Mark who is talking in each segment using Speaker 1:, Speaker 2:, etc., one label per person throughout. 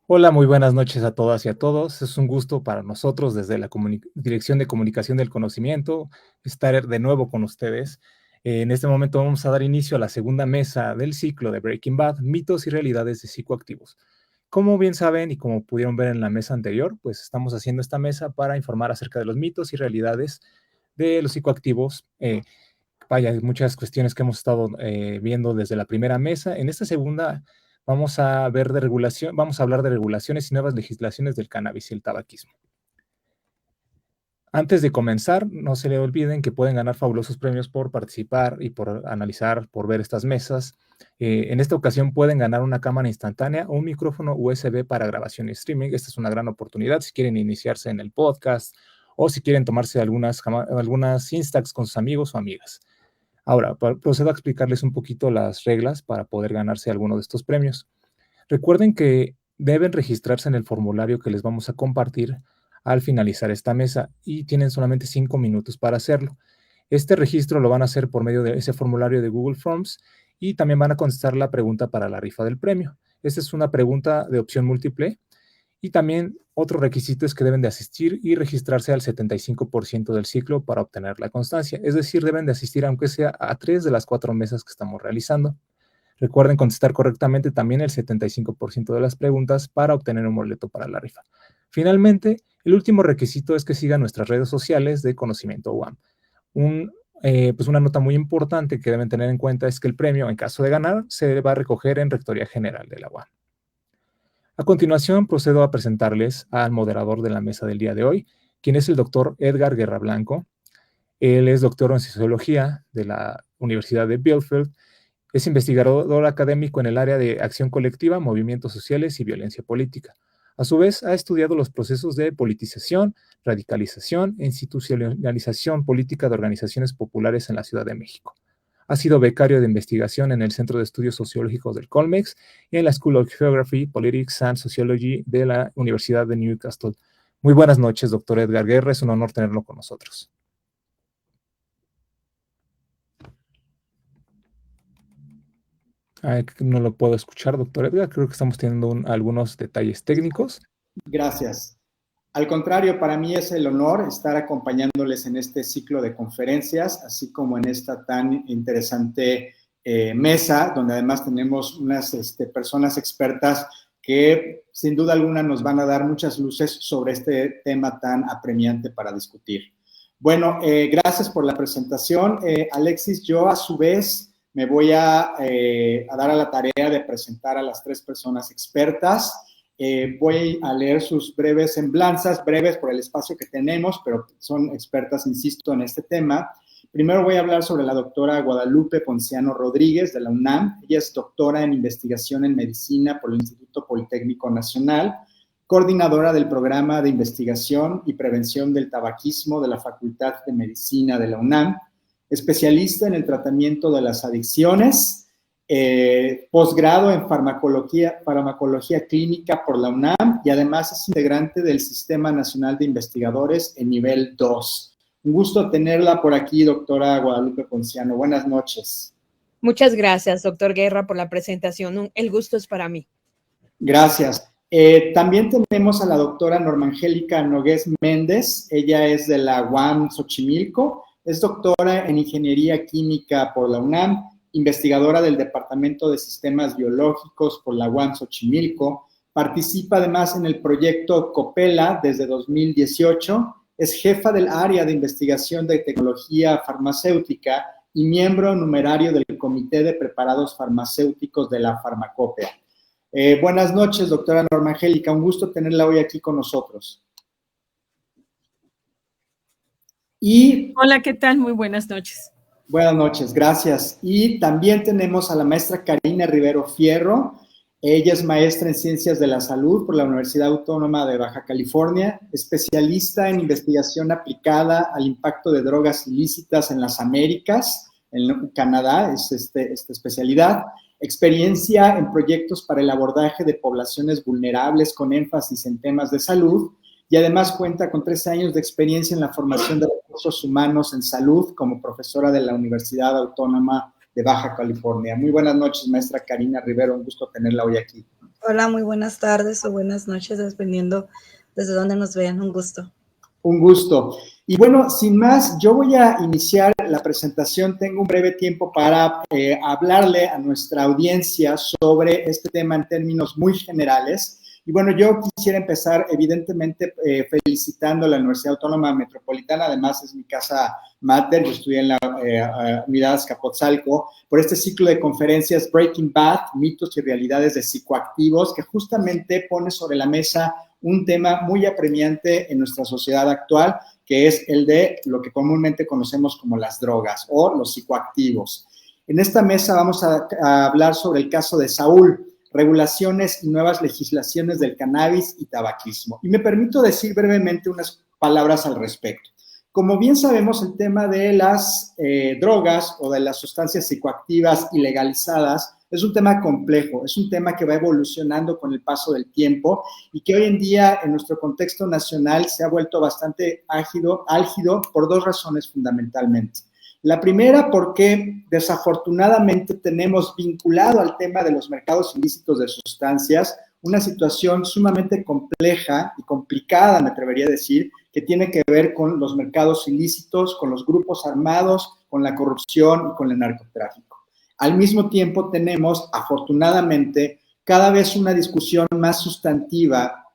Speaker 1: Hola, muy buenas noches a todas y a todos. Es un gusto para nosotros desde la Dirección de Comunicación del Conocimiento estar de nuevo con ustedes. En este momento vamos a dar inicio a la segunda mesa del ciclo de Breaking Bad, mitos y realidades de psicoactivos. Como bien saben y como pudieron ver en la mesa anterior, pues estamos haciendo esta mesa para informar acerca de los mitos y realidades de los psicoactivos. Hay muchas cuestiones que hemos estado viendo desde la primera mesa. En esta segunda vamos a ver de regulación, vamos a hablar de regulaciones y nuevas legislaciones del cannabis y el tabaquismo. Antes de comenzar, no se le olviden que pueden ganar fabulosos premios por participar y por analizar, por ver estas mesas. En esta ocasión pueden ganar una cámara instantánea o un micrófono USB para grabación y streaming. Esta es una gran oportunidad si quieren iniciarse en el podcast o si quieren tomarse algunas Instax con sus amigos o amigas. Ahora, procedo a explicarles un poquito las reglas para poder ganarse alguno de estos premios. Recuerden que deben registrarse en el formulario que les vamos a compartir al finalizar esta mesa y tienen solamente 5 minutos para hacerlo. Este registro lo van a hacer por medio de ese formulario de Google Forms y también van a contestar la pregunta para la rifa del premio. Esta es una pregunta de opción múltiple y también otro requisito es que deben de asistir y registrarse al 75% del ciclo para obtener la constancia. Es decir, deben de asistir aunque sea a 3 de las 4 mesas que estamos realizando. Recuerden contestar correctamente también el 75% de las preguntas para obtener un boleto para la rifa. Finalmente, el último requisito es que sigan nuestras redes sociales de Conocimiento UAM. Pues una nota muy importante que deben tener en cuenta es que el premio, en caso de ganar, se va a recoger en Rectoría General de la UAM. A continuación, procedo a presentarles al moderador de la mesa del día de hoy, quien es el doctor Edgar Guerra Blanco. Él es doctor en Sociología de la Universidad de Bielefeld. Es investigador académico en el área de acción colectiva, movimientos sociales y violencia política. A su vez, ha estudiado los procesos de politización, radicalización e institucionalización política de organizaciones populares en la Ciudad de México. Ha sido becario de investigación en el Centro de Estudios Sociológicos del Colmex y en la School of Geography, Politics and Sociology de la Universidad de Newcastle. Muy buenas noches, doctor Edgar Guerra. Es un honor tenerlo con nosotros. No lo puedo escuchar, doctor Edgar. Creo que estamos teniendo algunos detalles técnicos.
Speaker 2: Gracias. Al contrario, para mí es el honor estar acompañándoles en este ciclo de conferencias, así como en esta tan interesante mesa, donde además tenemos unas personas expertas que sin duda alguna nos van a dar muchas luces sobre este tema tan apremiante para discutir. Bueno, gracias por la presentación. Alexis, yo a su vez me voy a dar a la tarea de presentar a las 3 personas expertas. Voy a leer sus breves semblanzas, breves por el espacio que tenemos, pero son expertas, insisto, en este tema. Primero voy a hablar sobre la doctora Guadalupe Ponciano Rodríguez de la UNAM. Ella es doctora en investigación en medicina por el Instituto Politécnico Nacional, coordinadora del programa de investigación y prevención del tabaquismo de la Facultad de Medicina de la UNAM, especialista en el tratamiento de las adicciones, posgrado en farmacología clínica por la UNAM y además es integrante del Sistema Nacional de Investigadores en nivel 2. Un gusto tenerla por aquí, doctora Guadalupe Ponciano. Buenas noches.
Speaker 3: Muchas gracias, doctor Guerra, por la presentación. El gusto es para mí.
Speaker 2: Gracias. También tenemos a la doctora Norma Angélica Nogués Méndez. Ella es de la UAM Xochimilco. Es doctora en Ingeniería Química por la UNAM, investigadora del Departamento de Sistemas Biológicos por la UAM Xochimilco. Participa además en el proyecto COPELA desde 2018. Es jefa del área de investigación de tecnología farmacéutica y miembro numerario del Comité de Preparados Farmacéuticos de la Farmacopea. Buenas noches, doctora Norma Angélica. Un gusto tenerla hoy aquí con nosotros.
Speaker 4: Hola, ¿qué tal? Muy buenas noches.
Speaker 2: Buenas noches, gracias. Y también tenemos a la maestra Karina Rivero Fierro. Ella es maestra en Ciencias de la Salud por la Universidad Autónoma de Baja California, especialista en investigación aplicada al impacto de drogas ilícitas en las Américas, en Canadá es esta especialidad, experiencia en proyectos para el abordaje de poblaciones vulnerables con énfasis en temas de salud, y además cuenta con 13 años de experiencia en la formación de recursos humanos en salud como profesora de la Universidad Autónoma de Baja California. Muy buenas noches, maestra Karina Rivero, un gusto tenerla hoy aquí.
Speaker 5: Hola, muy buenas tardes o buenas noches, dependiendo desde dónde nos vean, un gusto.
Speaker 2: Un gusto. Y bueno, sin más, yo voy a iniciar la presentación. Tengo un breve tiempo para hablarle a nuestra audiencia sobre este tema en términos muy generales. Y bueno, yo quisiera empezar evidentemente felicitando a la Universidad Autónoma Metropolitana, además es mi casa máter, yo estudié en la Unidad Azcapotzalco, por este ciclo de conferencias Breaking Bad, mitos y realidades de psicoactivos, que justamente pone sobre la mesa un tema muy apremiante en nuestra sociedad actual, que es el de lo que comúnmente conocemos como las drogas o los psicoactivos. En esta mesa vamos a hablar sobre el caso de Saúl, regulaciones y nuevas legislaciones del cannabis y tabaquismo. Y me permito decir brevemente unas palabras al respecto. Como bien sabemos, el tema de las drogas o de las sustancias psicoactivas ilegalizadas es un tema complejo, es un tema que va evolucionando con el paso del tiempo y que hoy en día en nuestro contexto nacional se ha vuelto bastante álgido por dos razones fundamentalmente. La primera, porque desafortunadamente tenemos vinculado al tema de los mercados ilícitos de sustancias una situación sumamente compleja y complicada, me atrevería a decir, que tiene que ver con los mercados ilícitos, con los grupos armados, con la corrupción y con el narcotráfico. Al mismo tiempo tenemos, afortunadamente, cada vez una discusión más sustantiva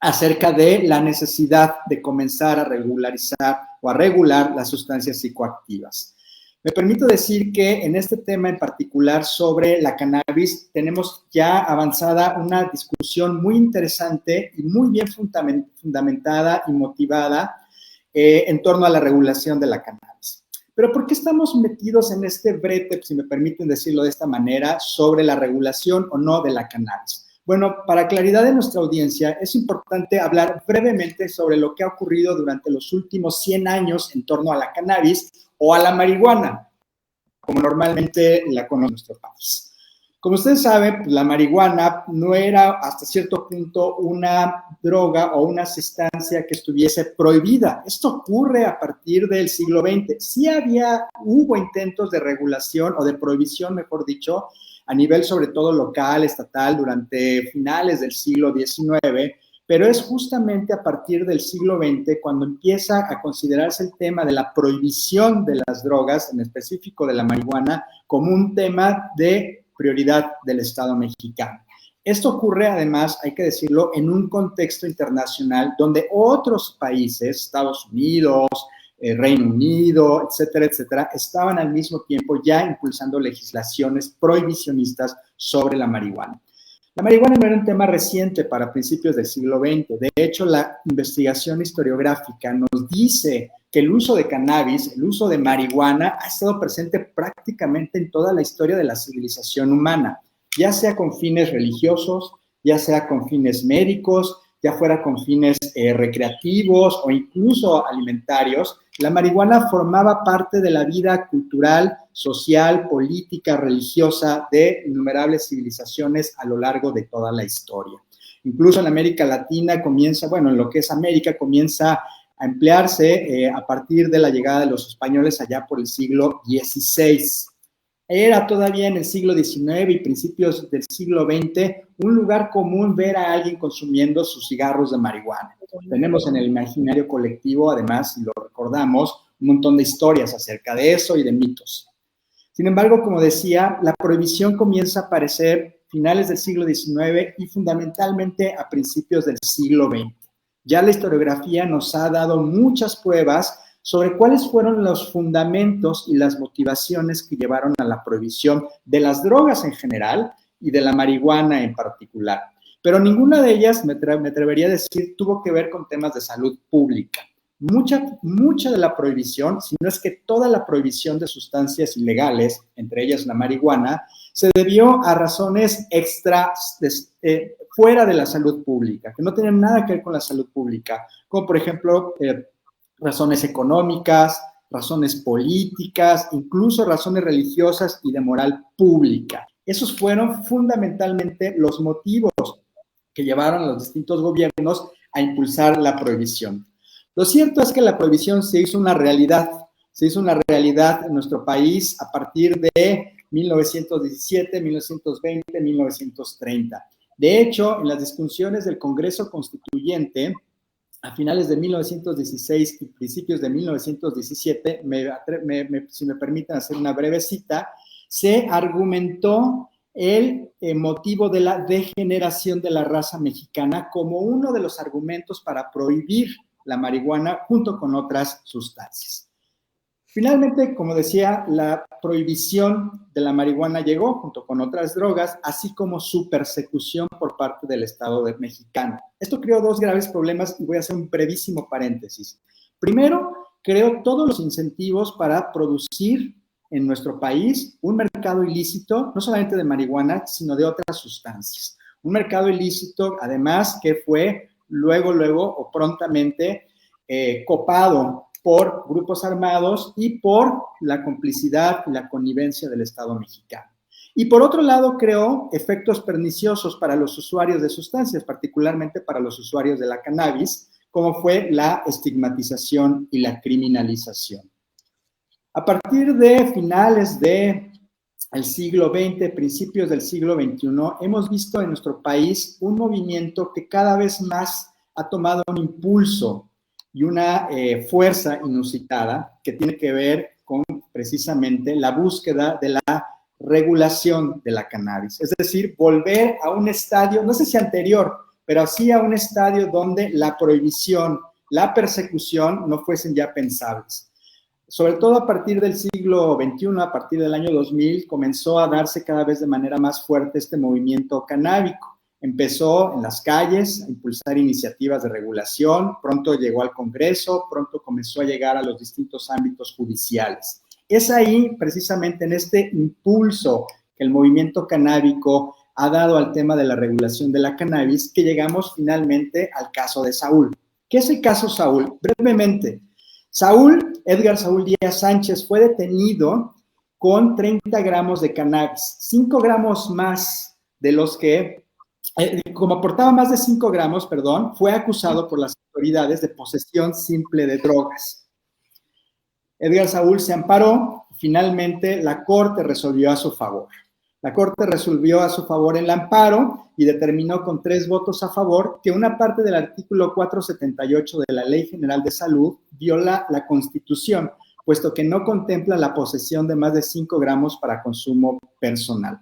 Speaker 2: acerca de la necesidad de comenzar a regularizar o a regular las sustancias psicoactivas. Me permito decir que en este tema en particular sobre la cannabis tenemos ya avanzada una discusión muy interesante y muy bien fundamentada y motivada en torno a la regulación de la cannabis. Pero ¿por qué estamos metidos en este brete, si me permiten decirlo de esta manera, sobre la regulación o no de la cannabis? Bueno, para claridad de nuestra audiencia, es importante hablar brevemente sobre lo que ha ocurrido durante los últimos 100 años en torno a la cannabis o a la marihuana, como normalmente la conoce nuestro país. Como ustedes saben, pues, la marihuana no era hasta cierto punto una droga o una sustancia que estuviese prohibida. Esto ocurre a partir del siglo XX. Sí hubo intentos de regulación o de prohibición, mejor dicho, a nivel sobre todo local, estatal, durante finales del siglo XIX, pero es justamente a partir del siglo XX cuando empieza a considerarse el tema de la prohibición de las drogas, en específico de la marihuana, como un tema de prioridad del Estado mexicano. Esto ocurre además, hay que decirlo, en un contexto internacional donde otros países, Estados Unidos, Reino Unido, etcétera, etcétera, estaban al mismo tiempo ya impulsando legislaciones prohibicionistas sobre la marihuana. La marihuana no era un tema reciente para principios del siglo XX. De hecho, la investigación historiográfica nos dice que el uso de cannabis, el uso de marihuana, ha estado presente prácticamente en toda la historia de la civilización humana, ya sea con fines religiosos, ya sea con fines médicos, ya fuera con fines recreativos o incluso alimentarios. La marihuana formaba parte de la vida cultural, social, política, religiosa de innumerables civilizaciones a lo largo de toda la historia. Incluso en América Latina en lo que es América, comienza a emplearse a partir de la llegada de los españoles allá por el siglo XVI. Era todavía en el siglo XIX y principios del siglo XX un lugar común ver a alguien consumiendo sus cigarros de marihuana. Tenemos en el imaginario colectivo, además, si lo recordamos, un montón de historias acerca de eso y de mitos. Sin embargo, como decía, la prohibición comienza a aparecer a finales del siglo XIX y fundamentalmente a principios del siglo XX. Ya la historiografía nos ha dado muchas pruebas sobre cuáles fueron los fundamentos y las motivaciones que llevaron a la prohibición de las drogas en general y de la marihuana en particular. Pero ninguna de ellas, me atrevería a decir, tuvo que ver con temas de salud pública. Mucha de la prohibición, si no es que toda la prohibición de sustancias ilegales, entre ellas la marihuana, se debió a razones fuera de la salud pública, que no tenían nada que ver con la salud pública, como por ejemplo razones económicas, razones políticas, incluso razones religiosas y de moral pública. Esos fueron fundamentalmente los motivos que llevaron a los distintos gobiernos a impulsar la prohibición. Lo cierto es que la prohibición se hizo una realidad en nuestro país a partir de 1917, 1920, 1930. De hecho, en las discusiones del Congreso Constituyente, a finales de 1916 y principios de 1917, si me permiten hacer una breve cita, se argumentó el motivo de la degeneración de la raza mexicana como uno de los argumentos para prohibir la marihuana junto con otras sustancias. Finalmente, como decía, la prohibición de la marihuana llegó junto con otras drogas, así como su persecución por parte del Estado mexicano. Esto creó dos graves problemas y voy a hacer un brevísimo paréntesis. Primero, creó todos los incentivos para producir en nuestro país un mercado ilícito, no solamente de marihuana, sino de otras sustancias. Un mercado ilícito, además, que fue luego o prontamente copado por grupos armados y por la complicidad y la connivencia del Estado mexicano. Y por otro lado, creó efectos perniciosos para los usuarios de sustancias, particularmente para los usuarios de la cannabis, como fue la estigmatización y la criminalización. A partir de finales del siglo XX, principios del siglo XXI, hemos visto en nuestro país un movimiento que cada vez más ha tomado un impulso y una fuerza inusitada que tiene que ver con precisamente la búsqueda de la regulación de la cannabis. Es decir, volver a un estadio, no sé si anterior, pero sí a un estadio donde la prohibición, la persecución no fuesen ya pensables. Sobre todo a partir del siglo XXI, a partir del año 2000, comenzó a darse cada vez de manera más fuerte este movimiento canábico. Empezó en las calles a impulsar iniciativas de regulación, pronto llegó al Congreso, pronto comenzó a llegar a los distintos ámbitos judiciales. Es ahí, precisamente en este impulso que el movimiento canábico ha dado al tema de la regulación de la cannabis, que llegamos finalmente al caso de Saúl. ¿Qué es el caso Saúl? Brevemente, Edgar Saúl Díaz Sánchez fue detenido con 30 gramos de cannabis, 5 gramos más de los que, como aportaba más de 5 gramos, fue acusado por las autoridades de posesión simple de drogas. Edgar Saúl se amparó y finalmente la Corte resolvió a su favor. La Corte resolvió a su favor el amparo y determinó con 3 votos a favor que una parte del artículo 478 de la Ley General de Salud viola la Constitución, puesto que no contempla la posesión de más de 5 gramos para consumo personal.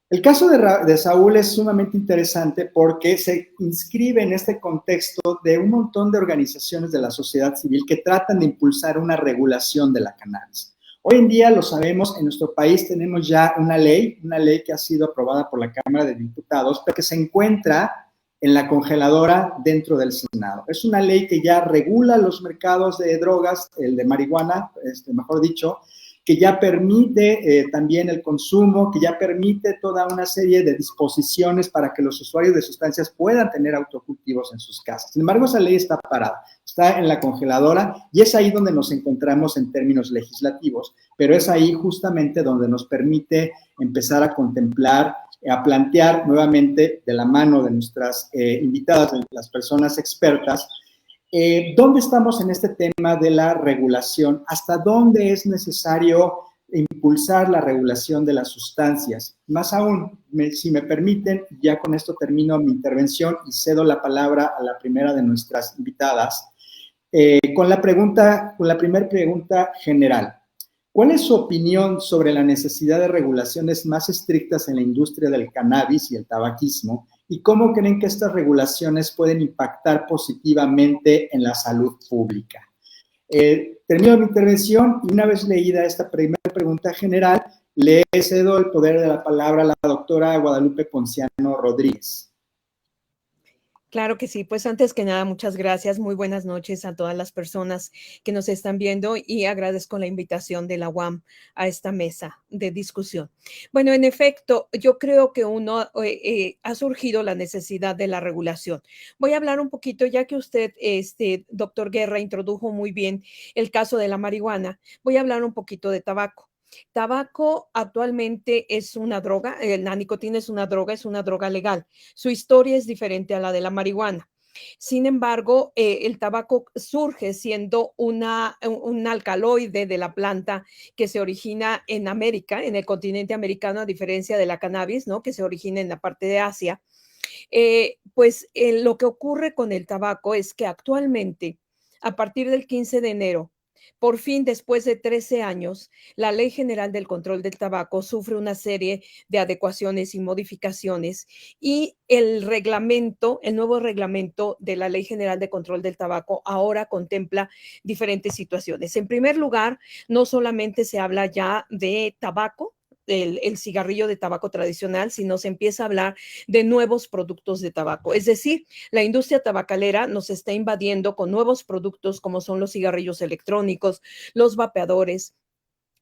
Speaker 2: El caso de Saúl es sumamente interesante porque se inscribe en este contexto de un montón de organizaciones de la sociedad civil que tratan de impulsar una regulación de la cannabis. Hoy en día, lo sabemos, en nuestro país tenemos ya una ley que ha sido aprobada por la Cámara de Diputados, pero que se encuentra en la congeladora dentro del Senado. Es una ley que ya regula los mercados de drogas, el de marihuana, mejor dicho, que ya permite también el consumo, que ya permite toda una serie de disposiciones para que los usuarios de sustancias puedan tener autocultivos en sus casas. Sin embargo, esa ley está parada, está en la congeladora y es ahí donde nos encontramos en términos legislativos, pero es ahí justamente donde nos permite empezar a contemplar, a plantear nuevamente de la mano de nuestras invitadas, de las personas expertas, ¿dónde estamos en este tema de la regulación? ¿Hasta dónde es necesario impulsar la regulación de las sustancias? Más aún, si me permiten, ya con esto termino mi intervención y cedo la palabra a la primera de nuestras invitadas. con la primera pregunta general. ¿Cuál es su opinión sobre la necesidad de regulaciones más estrictas en la industria del cannabis y el tabaquismo? ¿Y cómo creen que estas regulaciones pueden impactar positivamente en la salud pública? Termino mi intervención y una vez leída esta primera pregunta general, le cedo el poder de la palabra a la doctora Guadalupe Ponciano Rodríguez.
Speaker 3: Claro que sí, pues antes que nada, muchas gracias. Muy buenas noches a todas las personas que nos están viendo y agradezco la invitación de la UAM a esta mesa de discusión. Bueno, en efecto, yo creo que ha surgido la necesidad de la regulación. Voy a hablar un poquito, ya que usted, doctor Guerra, introdujo muy bien el caso de la marihuana. Voy a hablar un poquito de tabaco. Tabaco actualmente es una droga, la nicotina es una droga legal. Su historia es diferente a la de la marihuana. Sin embargo, el tabaco surge siendo un alcaloide de la planta que se origina en América, en el continente americano, a diferencia de la cannabis, ¿no? Que se origina en la parte de Asia. Lo que ocurre con el tabaco es que actualmente, a partir del 15 de enero, por fin, después de 13 años, la Ley General del Control del Tabaco sufre una serie de adecuaciones y modificaciones y el nuevo reglamento de la Ley General de Control del Tabaco ahora contempla diferentes situaciones. En primer lugar, no solamente se habla ya de tabaco, el cigarrillo de tabaco tradicional, sino se empieza a hablar de nuevos productos de tabaco. Es decir, la industria tabacalera nos está invadiendo con nuevos productos como son los cigarrillos electrónicos, los vapeadores,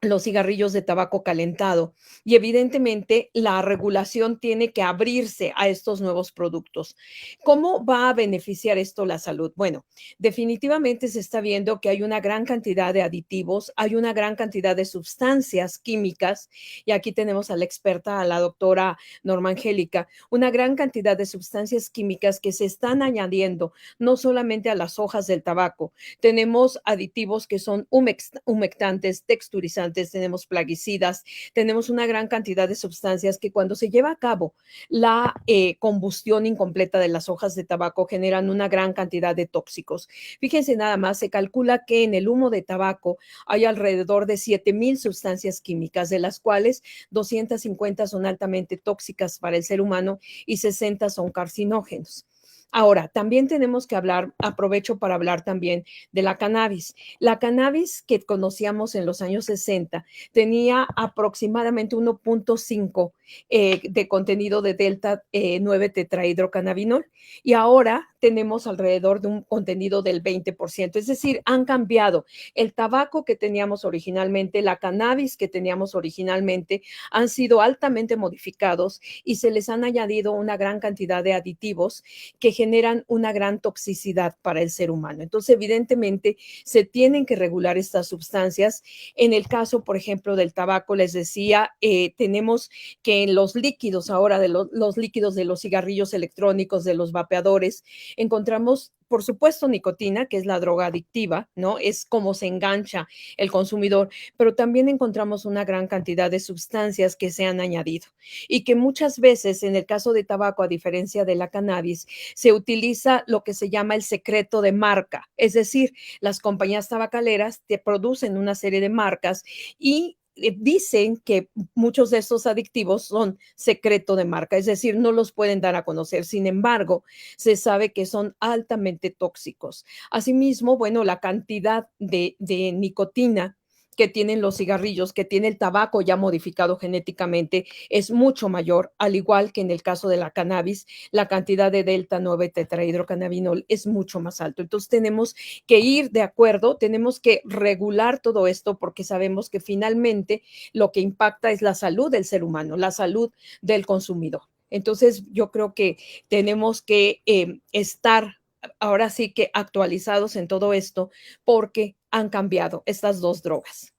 Speaker 3: los cigarrillos de tabaco calentado y evidentemente la regulación tiene que abrirse a estos nuevos productos. ¿Cómo va a beneficiar esto la salud? Bueno, definitivamente se está viendo que hay una gran cantidad de aditivos, hay una gran cantidad de sustancias químicas y aquí tenemos a la experta, a la doctora Norma Angélica, una gran cantidad de sustancias químicas que se están añadiendo no solamente a las hojas del tabaco, tenemos aditivos que son humectantes, texturizantes, tenemos plaguicidas, tenemos una gran cantidad de sustancias que cuando se lleva a cabo la combustión incompleta de las hojas de tabaco generan una gran cantidad de tóxicos. Fíjense nada más, se calcula que en el humo de tabaco hay alrededor de 7,000 sustancias químicas, de las cuales 250 son altamente tóxicas para el ser humano y 60 son carcinógenos. Ahora, también tenemos que aprovecho para hablar también de la cannabis. La cannabis que conocíamos en los años 60 tenía aproximadamente 1.5 de contenido de delta 9 tetrahidrocannabinol y ahora tenemos alrededor de un contenido del 20%. Es decir, han cambiado el tabaco que teníamos originalmente, la cannabis que teníamos originalmente, han sido altamente modificados y se les han añadido una gran cantidad de aditivos que generan una gran toxicidad para el ser humano. Entonces, evidentemente, se tienen que regular estas sustancias. En el caso, por ejemplo, del tabaco, les decía, tenemos que en los líquidos ahora, los líquidos de los cigarrillos electrónicos, de los vapeadores, encontramos, por supuesto, nicotina, que es la droga adictiva, ¿no? Es como se engancha el consumidor, pero también encontramos una gran cantidad de sustancias que se han añadido y que muchas veces, en el caso de tabaco, a diferencia de la cannabis, se utiliza lo que se llama el secreto de marca, es decir, las compañías tabacaleras te producen una serie de marcas y dicen que muchos de estos adictivos son secreto de marca, es decir, no los pueden dar a conocer. Sin embargo, se sabe que son altamente tóxicos. Asimismo, bueno, la cantidad de nicotina que tienen los cigarrillos, que tiene el tabaco ya modificado genéticamente, es mucho mayor, al igual que en el caso de la cannabis, la cantidad de delta 9 tetrahidrocannabinol es mucho más alto. Entonces tenemos que ir de acuerdo, tenemos que regular todo esto porque sabemos que finalmente lo que impacta es la salud del ser humano, la salud del consumidor. Entonces yo creo que tenemos que estar ahora sí que actualizados en todo esto porque han cambiado estas dos drogas.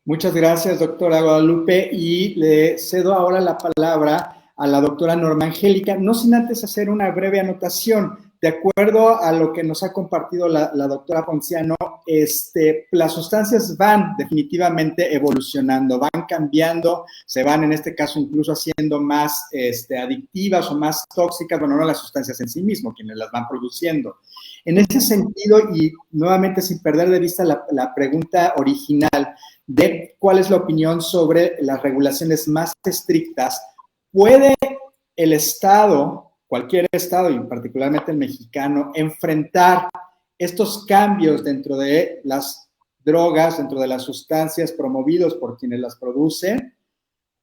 Speaker 2: Muchas gracias, doctora Guadalupe, y le cedo ahora la palabra a la doctora Norma Angélica, no sin antes hacer una breve anotación. de acuerdo a lo que nos ha compartido la doctora Ponciano, las sustancias van definitivamente evolucionando, van cambiando, se van en este caso incluso haciendo más adictivas o más tóxicas, bueno, no las sustancias en sí mismas, quienes las van produciendo. En ese sentido, y nuevamente sin perder de vista la pregunta original de cuál es la opinión sobre las regulaciones más estrictas, ¿puede el Estado, cualquier Estado, y particularmente el mexicano, enfrentar estos cambios dentro de las drogas, dentro de las sustancias promovidos por quienes las producen?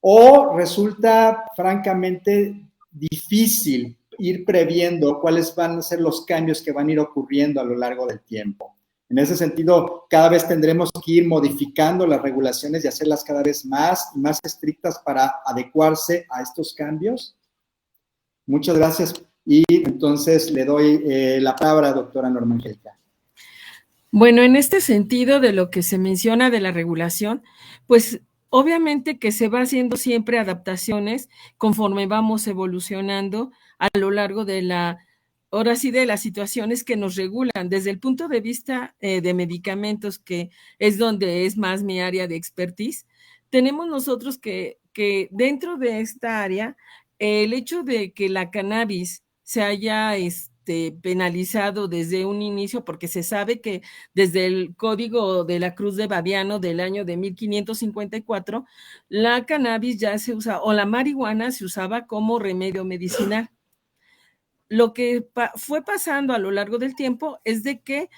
Speaker 2: ¿O resulta francamente difícil ir previendo cuáles van a ser los cambios que van a ir ocurriendo a lo largo del tiempo? En ese sentido, cada vez tendremos que ir modificando las regulaciones y hacerlas cada vez más y más estrictas para adecuarse a estos cambios. Muchas gracias. Y entonces le doy la palabra a doctora Norma Angélica.
Speaker 4: Bueno, en este sentido de lo que se menciona de la regulación, pues obviamente que se va haciendo siempre adaptaciones conforme vamos evolucionando a lo largo de ahora sí, de las situaciones que nos regulan. Desde el punto de vista de medicamentos, que es donde es más mi área de expertise, tenemos nosotros que dentro de esta área, el hecho de que la cannabis se haya penalizado desde un inicio, porque se sabe que desde el Código de la Cruz de Baviano del año de 1554, la cannabis ya se usa, o la marihuana se usaba como remedio medicinal. Lo que fue pasando a lo largo del tiempo es de que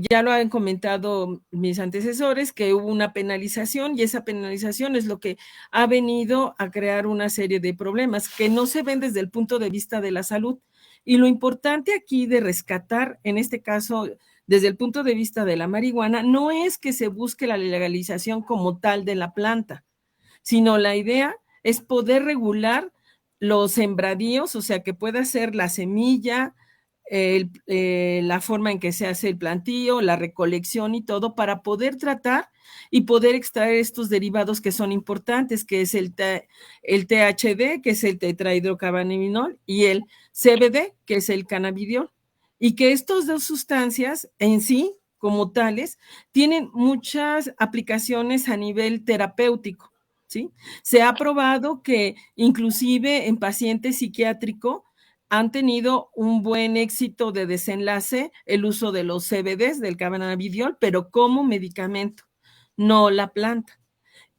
Speaker 4: ya lo han comentado mis antecesores, que hubo una penalización, y esa penalización es lo que ha venido a crear una serie de problemas que no se ven desde el punto de vista de la salud. Y lo importante aquí de rescatar, en este caso, desde el punto de vista de la marihuana, no es que se busque la legalización como tal de la planta, sino la idea es poder regular los sembradíos, o sea, que pueda ser la semilla, la forma en que se hace el plantío, la recolección y todo, para poder tratar y poder extraer estos derivados que son importantes, que es el THD, que es el tetrahidrocannabinol, y el CBD, que es el cannabidiol, y que estas dos sustancias en sí, como tales, tienen muchas aplicaciones a nivel terapéutico, ¿sí? Se ha probado que inclusive en pacientes psiquiátricos han tenido un buen éxito de desenlace el uso de los CBDs, del cannabidiol, pero como medicamento, no la planta.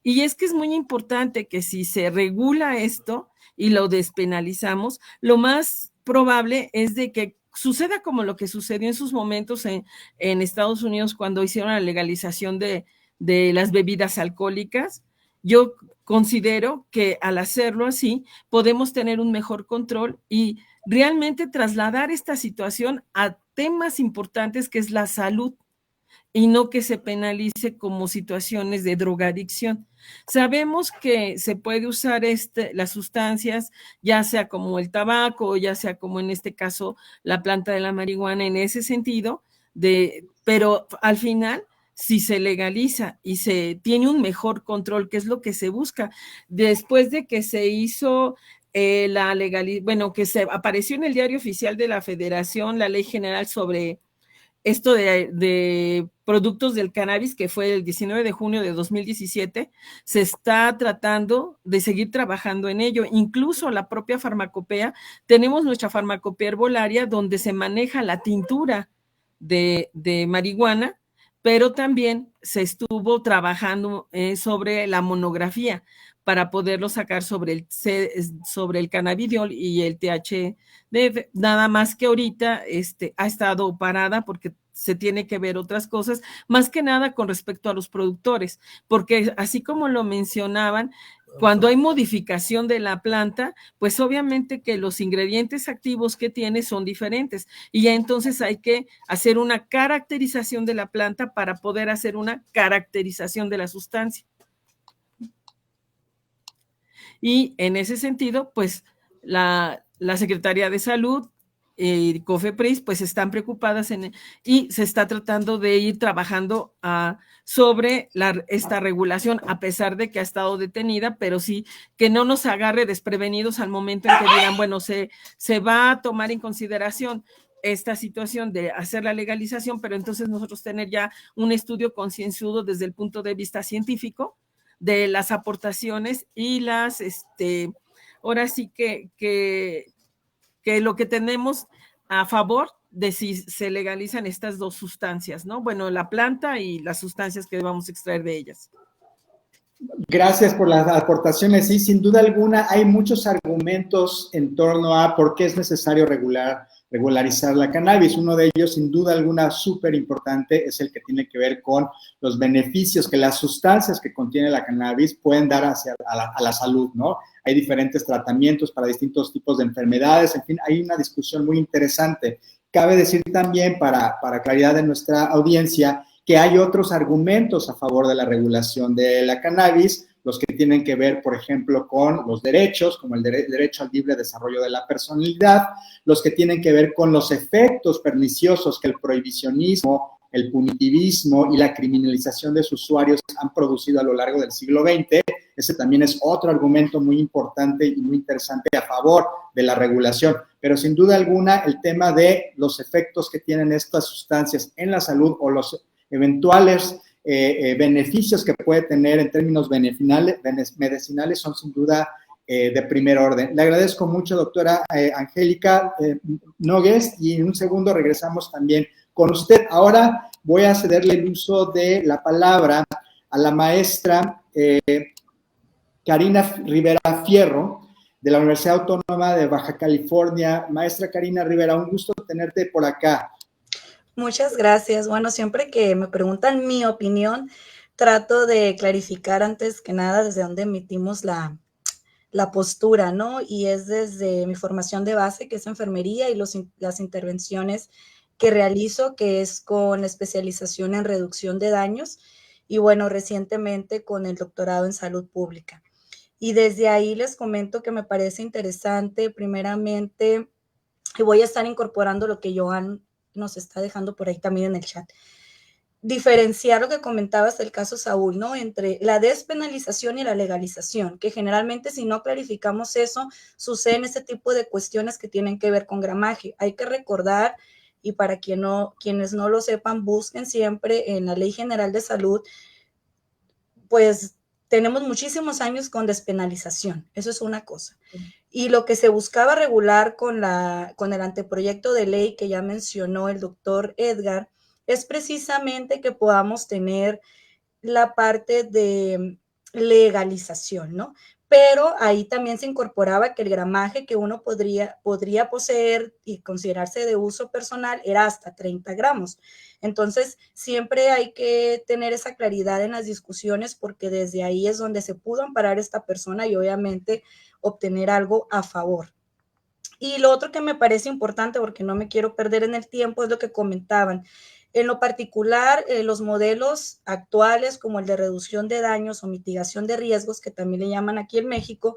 Speaker 4: Y es que es muy importante que si se regula esto y lo despenalizamos, lo más probable es de que suceda como lo que sucedió en sus momentos en Estados Unidos cuando hicieron la legalización de las bebidas alcohólicas. Yo considero que al hacerlo así podemos tener un mejor control y realmente trasladar esta situación a temas importantes que es la salud y no que se penalice como situaciones de drogadicción. Sabemos que se puede usar las sustancias, ya sea como el tabaco, ya sea como en este caso la planta de la marihuana en ese sentido, pero al final, si se legaliza y se tiene un mejor control, que es lo que se busca, después de que se hizo la legalización, bueno, que se apareció en el Diario Oficial de la Federación la Ley General sobre esto de productos del cannabis, que fue el 19 de junio de 2017, se está tratando de seguir trabajando en ello. Incluso la propia farmacopea, tenemos nuestra farmacopea herbolaria donde se maneja la tintura de marihuana, pero también se estuvo trabajando sobre la monografía para poderlo sacar sobre el cannabidiol y el THC, nada más que ahorita ha estado parada porque se tiene que ver otras cosas, más que nada con respecto a los productores, porque así como lo mencionaban, cuando hay modificación de la planta, pues obviamente que los ingredientes activos que tiene son diferentes y ya entonces hay que hacer una caracterización de la planta para poder hacer una caracterización de la sustancia. Y en ese sentido, pues la Secretaría de Salud y COFEPRIS pues están preocupadas y se está tratando de ir trabajando sobre esta regulación, a pesar de que ha estado detenida, pero sí que no nos agarre desprevenidos al momento en que digan, bueno, se va a tomar en consideración. esta situación de hacer la legalización, pero entonces nosotros tener ya un estudio concienzudo desde el punto de vista científico de las aportaciones y las, ahora sí que lo que tenemos a favor de si se legalizan estas dos sustancias, ¿no? Bueno, la planta y las sustancias que vamos a extraer de ellas.
Speaker 2: Gracias por las aportaciones. Sí, sin duda alguna hay muchos argumentos en torno a por qué es necesario regularizar la cannabis. Uno de ellos, sin duda alguna, súper importante, es el que tiene que ver con los beneficios que las sustancias que contiene la cannabis pueden dar a la salud, ¿no? Hay diferentes tratamientos para distintos tipos de enfermedades. En fin, hay una discusión muy interesante. Cabe decir también, para claridad de nuestra audiencia, que hay otros argumentos a favor de la regulación de la cannabis, los que tienen que ver, por ejemplo, con los derechos, como el derecho al libre desarrollo de la personalidad, los que tienen que ver con los efectos perniciosos que el prohibicionismo, el punitivismo y la criminalización de sus usuarios han producido a lo largo del siglo XX. Ese también es otro argumento muy importante y muy interesante a favor de la regulación. Pero sin duda alguna, el tema de los efectos que tienen estas sustancias en la salud o los eventuales beneficios que puede tener en términos medicinales son sin duda de primer orden. Le agradezco mucho, doctora Angélica Nogués, y en un segundo regresamos también con usted. Ahora voy a cederle el uso de la palabra a la maestra Karina Rivera Fierro, de la Universidad Autónoma de Baja California. Maestra Karina Rivera, un gusto tenerte por acá.
Speaker 5: Muchas gracias. Bueno, siempre que me preguntan mi opinión, trato de clarificar antes que nada desde dónde emitimos la postura, ¿no? Y es desde mi formación de base, que es enfermería, y las intervenciones que realizo, que es con la especialización en reducción de daños, y bueno, recientemente con el doctorado en salud pública. Y desde ahí les comento que me parece interesante, primeramente, y voy a estar incorporando lo que Joan nos está dejando por ahí también en el chat, diferenciar lo que comentabas del caso Saúl, ¿no? Entre la despenalización y la legalización, que generalmente si no clarificamos eso, suceden este tipo de cuestiones que tienen que ver con gramaje. Hay que recordar, y para quienes no lo sepan, busquen siempre en la Ley General de Salud, pues tenemos muchísimos años con despenalización, eso es una cosa. Y lo que se buscaba regular con el anteproyecto de ley que ya mencionó el doctor Edgar, es precisamente que podamos tener la parte de legalización, ¿no? Pero ahí también se incorporaba que el gramaje que uno podría poseer y considerarse de uso personal era hasta 30 gramos. Entonces, siempre hay que tener esa claridad en las discusiones, porque desde ahí es donde se pudo amparar esta persona y obviamente obtener algo a favor. Y lo otro que me parece importante, porque no me quiero perder en el tiempo, es lo que comentaban. En lo particular, los modelos actuales, como el de reducción de daños o mitigación de riesgos, que también le llaman aquí en México,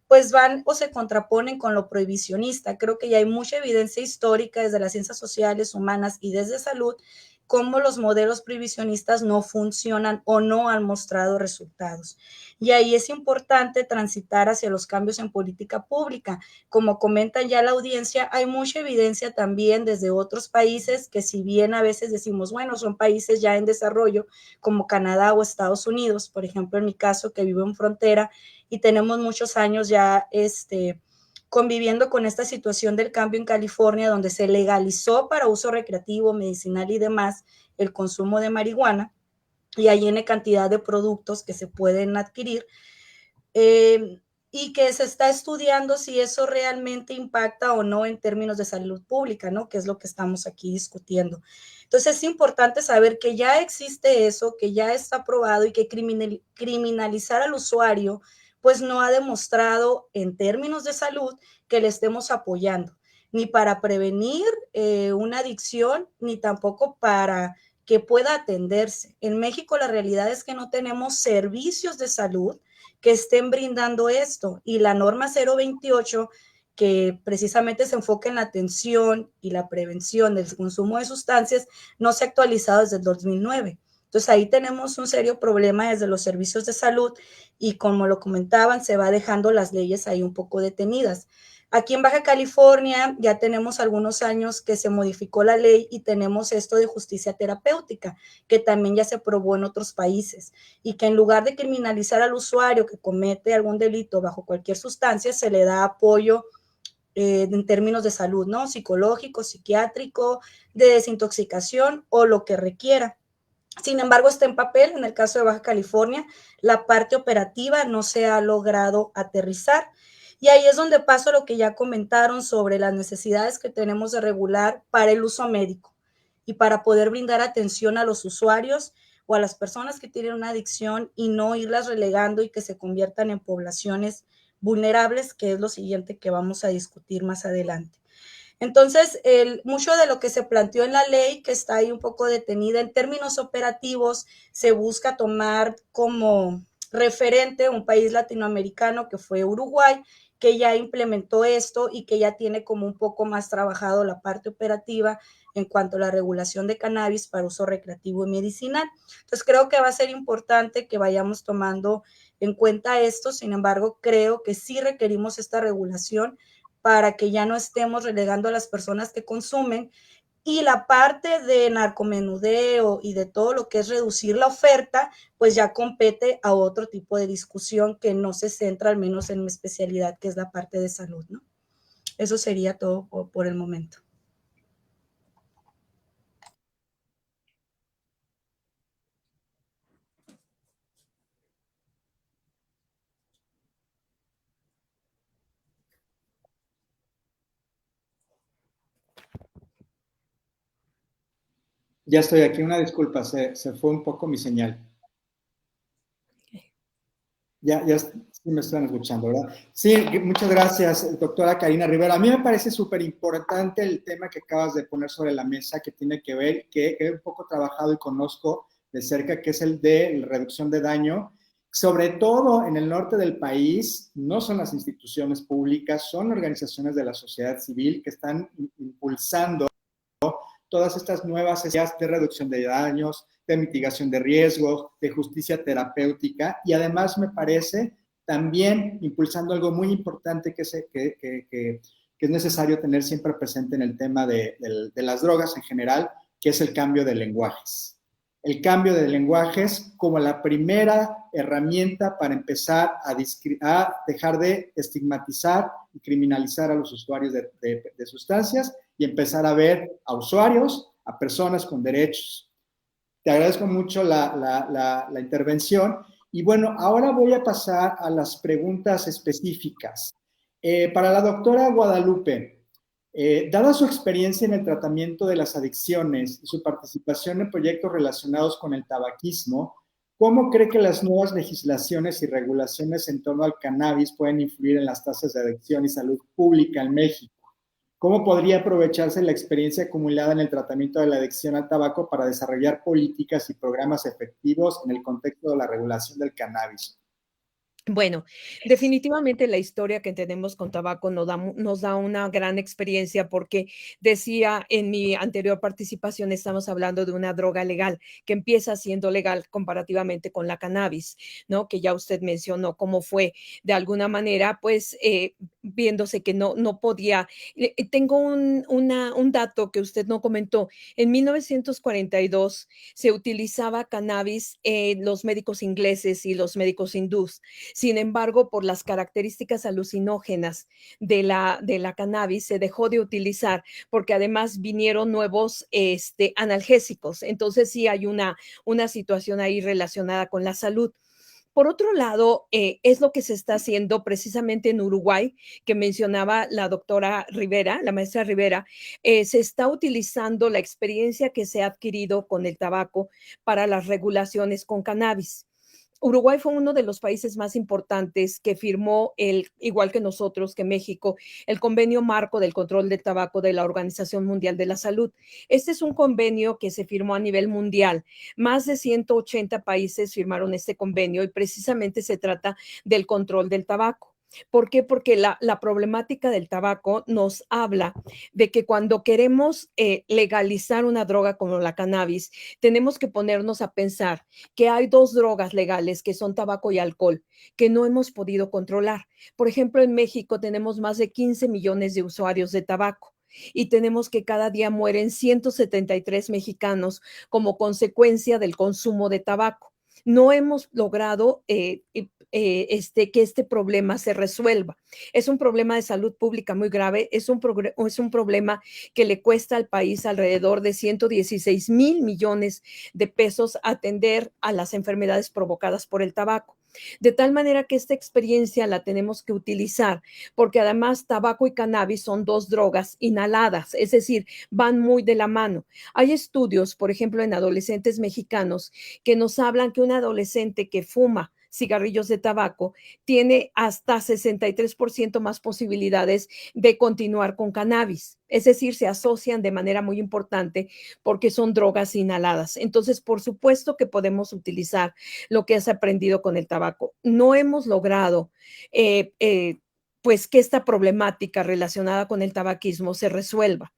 Speaker 5: pues van o se contraponen con lo prohibicionista. Creo que ya hay mucha evidencia histórica desde las ciencias sociales, humanas y desde salud, cómo los modelos prohibicionistas no funcionan o no han mostrado resultados. Y ahí es importante transitar hacia los cambios en política pública. Como comentan ya la audiencia, hay mucha evidencia también desde otros países que, si bien a veces decimos, bueno, son países ya en desarrollo, como Canadá o Estados Unidos, por ejemplo, en mi caso, que vivo en frontera y tenemos muchos años ya conviviendo con esta situación del cambio en California, donde se legalizó para uso recreativo, medicinal y demás el consumo de marihuana, y hay N cantidad de productos que se pueden adquirir, y que se está estudiando si eso realmente impacta o no en términos de salud pública, ¿no? Que es lo que estamos aquí discutiendo. Entonces es importante saber que ya existe eso, que ya está probado, y que criminalizar al usuario pues no ha demostrado en términos de salud que le estemos apoyando, ni para prevenir una adicción, ni tampoco para que pueda atenderse. En México la realidad es que no tenemos servicios de salud que estén brindando esto, y la norma 028, que precisamente se enfoca en la atención y la prevención del consumo de sustancias, no se ha actualizado desde el 2009. Entonces ahí tenemos un serio problema desde los servicios de salud, y como lo comentaban, se va dejando las leyes ahí un poco detenidas. Aquí en Baja California ya tenemos algunos años que se modificó la ley y tenemos esto de justicia terapéutica, que también ya se aprobó en otros países, y que en lugar de criminalizar al usuario que comete algún delito bajo cualquier sustancia, se le da apoyo en términos de salud, ¿no? Psicológico, psiquiátrico, de desintoxicación o lo que requiera. Sin embargo, está en papel. En el caso de Baja California, la parte operativa no se ha logrado aterrizar. Y ahí es donde paso lo que ya comentaron sobre las necesidades que tenemos de regular para el uso médico y para poder brindar atención a los usuarios o a las personas que tienen una adicción y no irlas relegando y que se conviertan en poblaciones vulnerables, que es lo siguiente que vamos a discutir más adelante. Entonces, mucho de lo que se planteó en la ley, que está ahí un poco detenida en términos operativos, se busca tomar como referente un país latinoamericano que fue Uruguay, que ya implementó esto y que ya tiene como un poco más trabajado la parte operativa en cuanto a la regulación de cannabis para uso recreativo y medicinal. Entonces, creo que va a ser importante que vayamos tomando en cuenta esto. Sin embargo, creo que sí requerimos esta regulación para que ya no estemos relegando a las personas que consumen. Y la parte de narcomenudeo y de todo lo que es reducir la oferta, pues ya compete a otro tipo de discusión que no se centra al menos en mi especialidad, que es la parte de salud, ¿no? Eso sería todo por el momento.
Speaker 2: Ya estoy aquí, una disculpa, se fue un poco mi señal. Ya sí me están escuchando, ¿verdad? Sí, muchas gracias, doctora Karina Rivera. A mí me parece súper importante el tema que acabas de poner sobre la mesa, que tiene que ver, que he un poco trabajado y conozco de cerca, que es el de la reducción de daño. Sobre todo en el norte del país, no son las instituciones públicas, son organizaciones de la sociedad civil que están impulsando todas estas nuevas ideas de reducción de daños, de mitigación de riesgos, de justicia terapéutica, y además me parece también impulsando algo muy importante que es necesario tener siempre presente en el tema de las drogas en general, que es el cambio de lenguajes. El cambio de lenguajes como la primera herramienta para empezar a dejar de estigmatizar y criminalizar a los usuarios de sustancias y empezar a ver a usuarios, a personas con derechos. Te agradezco mucho la intervención. Y bueno, ahora voy a pasar a las preguntas específicas. Para la doctora Guadalupe, dada su experiencia en el tratamiento de las adicciones y su participación en proyectos relacionados con el tabaquismo, ¿cómo cree que las nuevas legislaciones y regulaciones en torno al cannabis pueden influir en las tasas de adicción y salud pública en México? ¿Cómo podría aprovecharse la experiencia acumulada en el tratamiento de la adicción al tabaco para desarrollar políticas y programas efectivos en el contexto de la regulación del cannabis?
Speaker 3: Bueno, definitivamente la historia que tenemos con tabaco nos da una gran experiencia porque decía en mi anterior participación, estamos hablando de una droga legal que empieza siendo legal comparativamente con la cannabis, ¿no? Que ya usted mencionó cómo fue de alguna manera, pues viéndose que no podía. Tengo un dato que usted no comentó. En 1942 se utilizaba cannabis en los médicos ingleses y los médicos hindús. Sin embargo, por las características alucinógenas de la cannabis, se dejó de utilizar porque además vinieron nuevos analgésicos. Entonces sí hay una situación ahí relacionada con la salud. Por otro lado, es lo que se está haciendo precisamente en Uruguay, que mencionaba la doctora Rivera, la maestra Rivera. Se está utilizando la experiencia que se ha adquirido con el tabaco para las regulaciones con cannabis. Uruguay fue uno de los países más importantes que firmó, igual que nosotros, que México, el convenio marco del control del tabaco de la Organización Mundial de la Salud. Este es un convenio que se firmó a nivel mundial. Más de 180 países firmaron este convenio y precisamente se trata del control del tabaco. ¿Por qué? Porque la problemática del tabaco nos habla de que cuando queremos legalizar una droga como la cannabis, tenemos que ponernos a pensar que hay dos drogas legales que son tabaco y alcohol que no hemos podido controlar. Por ejemplo, en México tenemos más de 15 millones de usuarios de tabaco y tenemos que cada día mueren 173 mexicanos como consecuencia del consumo de tabaco. No hemos logrado que este problema se resuelva. Es un problema de salud pública muy grave, es un problema que le cuesta al país alrededor de 116 mil millones de pesos atender a las enfermedades provocadas por el tabaco. De tal manera que esta experiencia la tenemos que utilizar, porque además tabaco y cannabis son dos drogas inhaladas, es decir, van muy de la mano. Hay estudios, por ejemplo, en adolescentes mexicanos que nos hablan que un adolescente que fuma cigarrillos de tabaco tiene hasta 63% más posibilidades de continuar con cannabis. Es decir, se asocian de manera muy importante porque son drogas inhaladas. Entonces, por supuesto que podemos utilizar lo que has aprendido con el tabaco. No hemos logrado pues que esta problemática relacionada con el tabaquismo se resuelva.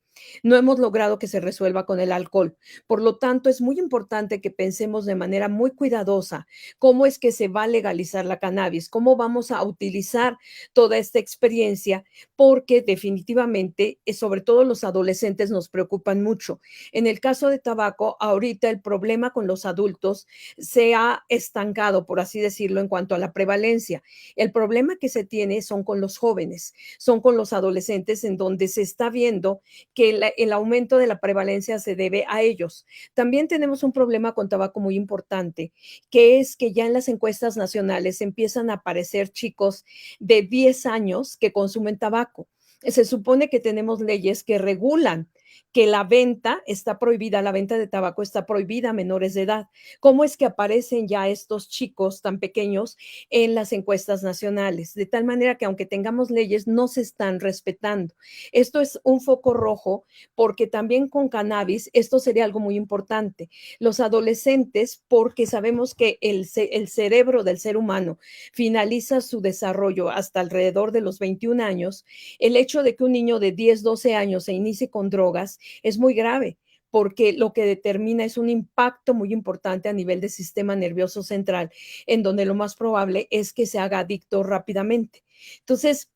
Speaker 3: No hemos logrado que se resuelva con el alcohol. Por lo tanto, es muy importante que pensemos de manera muy cuidadosa cómo es que se va a legalizar la cannabis, cómo vamos a utilizar toda esta experiencia, porque definitivamente, sobre todo los adolescentes, nos preocupan mucho. En el caso de tabaco, ahorita el problema con los adultos se ha estancado, por así decirlo, en cuanto a la prevalencia. El problema que se tiene son con los jóvenes, son con los adolescentes, en donde se está viendo que el aumento de la prevalencia se debe a ellos. También tenemos un problema con tabaco muy importante, que es que ya en las encuestas nacionales empiezan a aparecer chicos de 10 años que consumen tabaco. Se supone que tenemos leyes que regulan que la venta está prohibida, la venta de tabaco está prohibida a menores de edad. ¿Cómo es que aparecen ya estos chicos tan pequeños en las encuestas nacionales? De tal manera que aunque tengamos leyes, no se están respetando. Esto es un foco rojo porque también con cannabis esto sería algo muy importante. Los adolescentes, porque sabemos que el cerebro del ser humano finaliza su desarrollo hasta alrededor de los 21 años, el hecho de que un niño de 10, 12 años se inicie con drogas es muy grave, porque lo que determina es un impacto muy importante a nivel del sistema nervioso central, en donde lo más probable es que se haga adicto rápidamente. Entonces,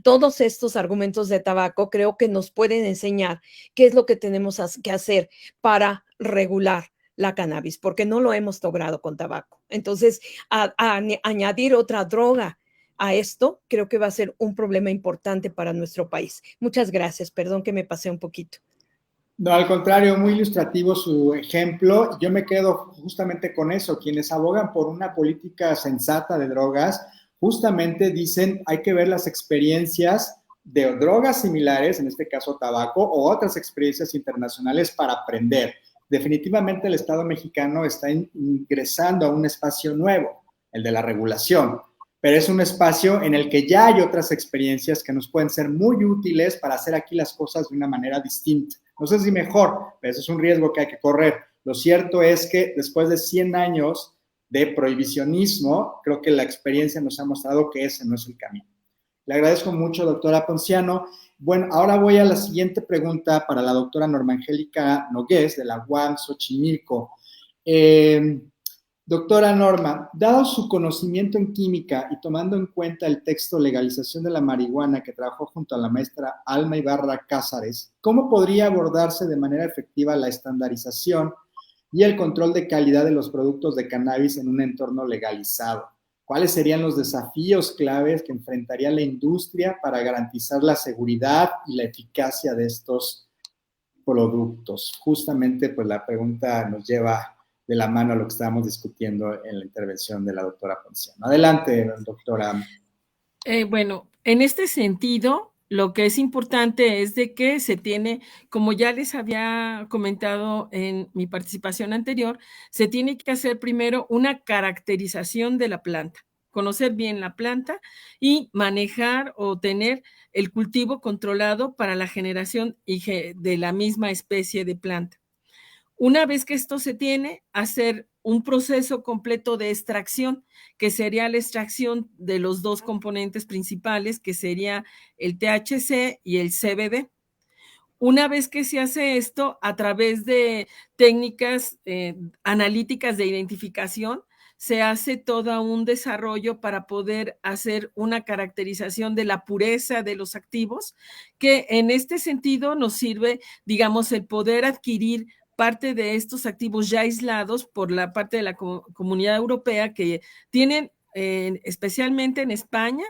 Speaker 3: todos estos argumentos de tabaco creo que nos pueden enseñar qué es lo que tenemos que hacer para regular la cannabis, porque no lo hemos logrado con tabaco. Entonces, añadir otra droga a esto, creo que va a ser un problema importante para nuestro país. Muchas gracias. Perdón que me pasé un poquito.
Speaker 2: No, al contrario, muy ilustrativo su ejemplo. Yo me quedo justamente con eso. Quienes abogan por una política sensata de drogas, justamente dicen hay que ver las experiencias de drogas similares, en este caso tabaco, o otras experiencias internacionales para aprender. Definitivamente el Estado mexicano está ingresando a un espacio nuevo, el de la regulación, pero es un espacio en el que ya hay otras experiencias que nos pueden ser muy útiles para hacer aquí las cosas de una manera distinta. No sé si mejor, pero ese es un riesgo que hay que correr. Lo cierto es que después de 100 años de prohibicionismo, creo que la experiencia nos ha mostrado que ese no es el camino. Le agradezco mucho, doctora Ponciano. Bueno, ahora voy a la siguiente pregunta para la doctora Norma Angélica Nogués, de la UAM Xochimilco. Doctora Norma, dado su conocimiento en química y tomando en cuenta el texto Legalización de la marihuana que trabajó junto a la maestra Alma Ibarra Cázares, ¿cómo podría abordarse de manera efectiva la estandarización y el control de calidad de los productos de cannabis en un entorno legalizado? ¿Cuáles serían los desafíos claves que enfrentaría la industria para garantizar la seguridad y la eficacia de estos productos? Justamente, pues la pregunta nos lleva de la mano a lo que estábamos discutiendo en la intervención de la doctora Ponciano. Adelante, doctora.
Speaker 4: Bueno, en este sentido, lo que es importante es de que se tiene, como ya les había comentado en mi participación anterior, se tiene que hacer primero una caracterización de la planta, conocer bien la planta y manejar o tener el cultivo controlado para la generación de la misma especie de planta. Una vez que esto se tiene, hacer un proceso completo de extracción, que sería la extracción de los dos componentes principales, que sería el THC y el CBD. Una vez que se hace esto, a través de técnicas analíticas de identificación, se hace todo un desarrollo para poder hacer una caracterización de la pureza de los activos, que en este sentido nos sirve, digamos, el poder adquirir parte de estos activos ya aislados por la parte de la Comunidad Europea, que tienen, especialmente en España,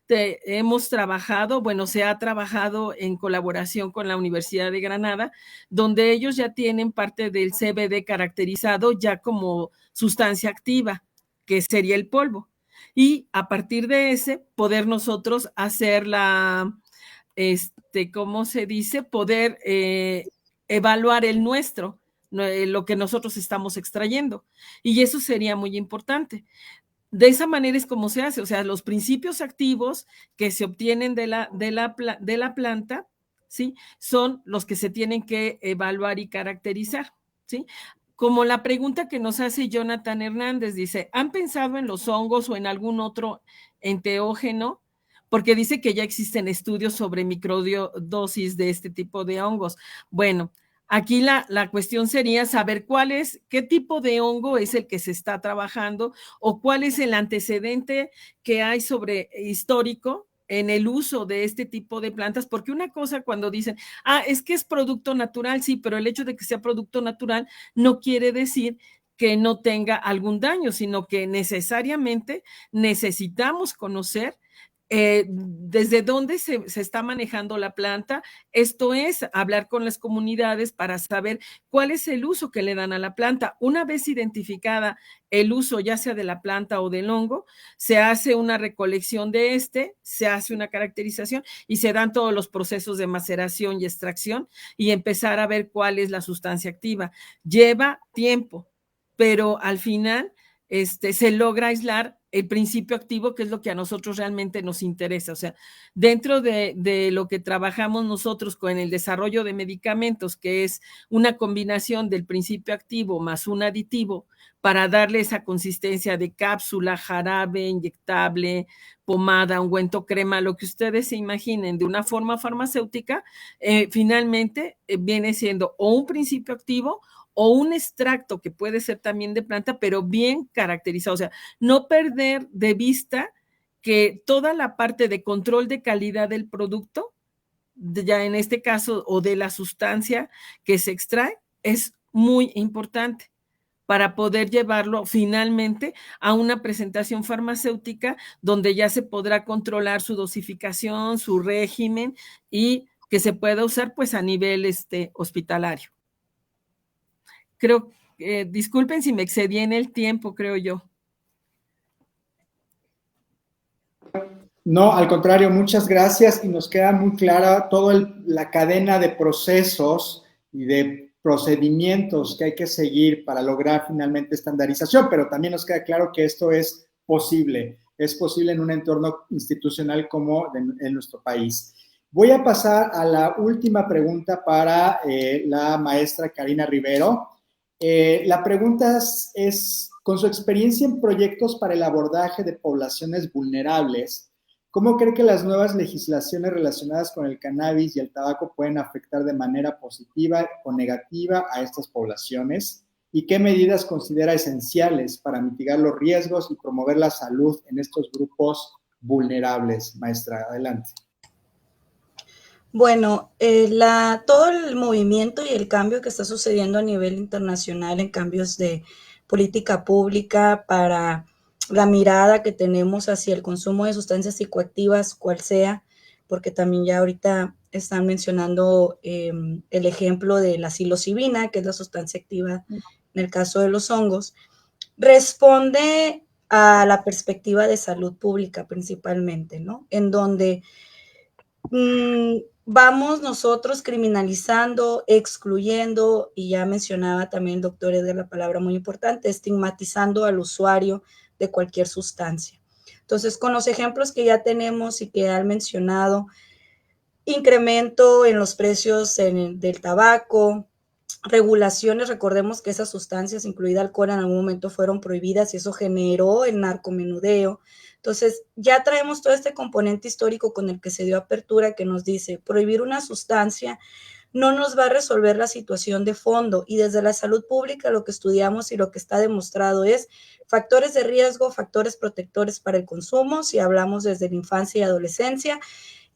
Speaker 4: hemos trabajado, bueno, se ha trabajado en colaboración con la Universidad de Granada, donde ellos ya tienen parte del CBD caracterizado ya como sustancia activa, que sería el polvo. Y a partir de ese, poder nosotros hacer la, ¿cómo se dice? Poder evaluar el nuestro, lo que nosotros estamos extrayendo. Y eso sería muy importante. De esa manera es como se hace, o sea, los principios activos que se obtienen de la planta, ¿sí? Son los que se tienen que evaluar y caracterizar, ¿sí? Como la pregunta que nos hace Jonathan Hernández, dice, ¿han pensado en los hongos o en algún otro enteógeno? Porque dice que ya existen estudios sobre microdosis de este tipo de hongos. Bueno, aquí la cuestión sería saber qué tipo de hongo es el que se está trabajando o cuál es el antecedente que hay sobre histórico en el uso de este tipo de plantas, porque una cosa cuando dicen, es que es producto natural, sí, pero el hecho de que sea producto natural no quiere decir que no tenga algún daño, sino que necesariamente necesitamos conocer desde dónde se está manejando la planta. Esto es hablar con las comunidades para saber cuál es el uso que le dan a la planta. Una vez identificada el uso ya sea de la planta o del hongo, se hace una recolección de se hace una caracterización y se dan todos los procesos de maceración y extracción y empezar a ver cuál es la sustancia activa. Lleva tiempo, pero al final se logra aislar el principio activo, que es lo que a nosotros realmente nos interesa. O sea, dentro de lo que trabajamos nosotros con el desarrollo de medicamentos, que es una combinación del principio activo más un aditivo para darle esa consistencia de cápsula, jarabe, inyectable, pomada, ungüento, crema, lo que ustedes se imaginen de una forma farmacéutica, finalmente viene siendo o un principio activo o un extracto que puede ser también de planta, pero bien caracterizado. O sea, no perder de vista que toda la parte de control de calidad del producto, ya en este caso, o de la sustancia que se extrae, es muy importante para poder llevarlo finalmente a una presentación farmacéutica donde ya se podrá controlar su dosificación, su régimen y que se pueda usar pues a nivel hospitalario. Creo, disculpen si me excedí en el tiempo, creo yo.
Speaker 2: No, al contrario, muchas gracias y nos queda muy clara toda la cadena de procesos y de procedimientos que hay que seguir para lograr finalmente estandarización, pero también nos queda claro que esto es posible en un entorno institucional como en nuestro país. Voy a pasar a la última pregunta para la maestra Karina Rivero. La pregunta es, con su experiencia en proyectos para el abordaje de poblaciones vulnerables, ¿cómo cree que las nuevas legislaciones relacionadas con el cannabis y el tabaco pueden afectar de manera positiva o negativa a estas poblaciones? ¿Y qué medidas considera esenciales para mitigar los riesgos y promover la salud en estos grupos vulnerables? Maestra, adelante.
Speaker 5: Bueno, todo el movimiento y el cambio que está sucediendo a nivel internacional en cambios de política pública para la mirada que tenemos hacia el consumo de sustancias psicoactivas, cual sea, porque también ya ahorita están mencionando el ejemplo de la psilocibina, que es la sustancia activa en el caso de los hongos, responde a la perspectiva de salud pública principalmente, ¿no? En donde vamos nosotros criminalizando, excluyendo, y ya mencionaba también el doctor Edgar la palabra muy importante, estigmatizando al usuario de cualquier sustancia. Entonces, con los ejemplos que ya tenemos y que han mencionado, incremento en los precios del tabaco, regulaciones. Recordemos que esas sustancias, incluida alcohol, en algún momento fueron prohibidas y eso generó el narcomenudeo. Entonces, ya traemos todo este componente histórico con el que se dio apertura, que nos dice, prohibir una sustancia no nos va a resolver la situación de fondo, y desde la salud pública lo que estudiamos y lo que está demostrado es factores de riesgo, factores protectores para el consumo, si hablamos desde la infancia y adolescencia,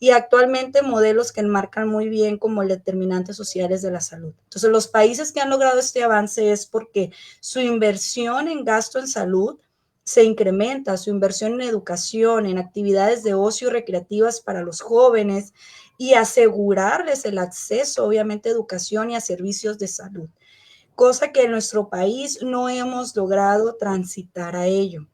Speaker 5: y actualmente modelos que enmarcan muy bien como determinantes sociales de la salud. Entonces, los países que han logrado este avance es porque su inversión en gasto en salud se incrementa, su inversión en educación, en actividades de ocio recreativas para los jóvenes y asegurarles el acceso, obviamente, a educación y a servicios de salud, cosa que en nuestro país no hemos logrado transitar a ello.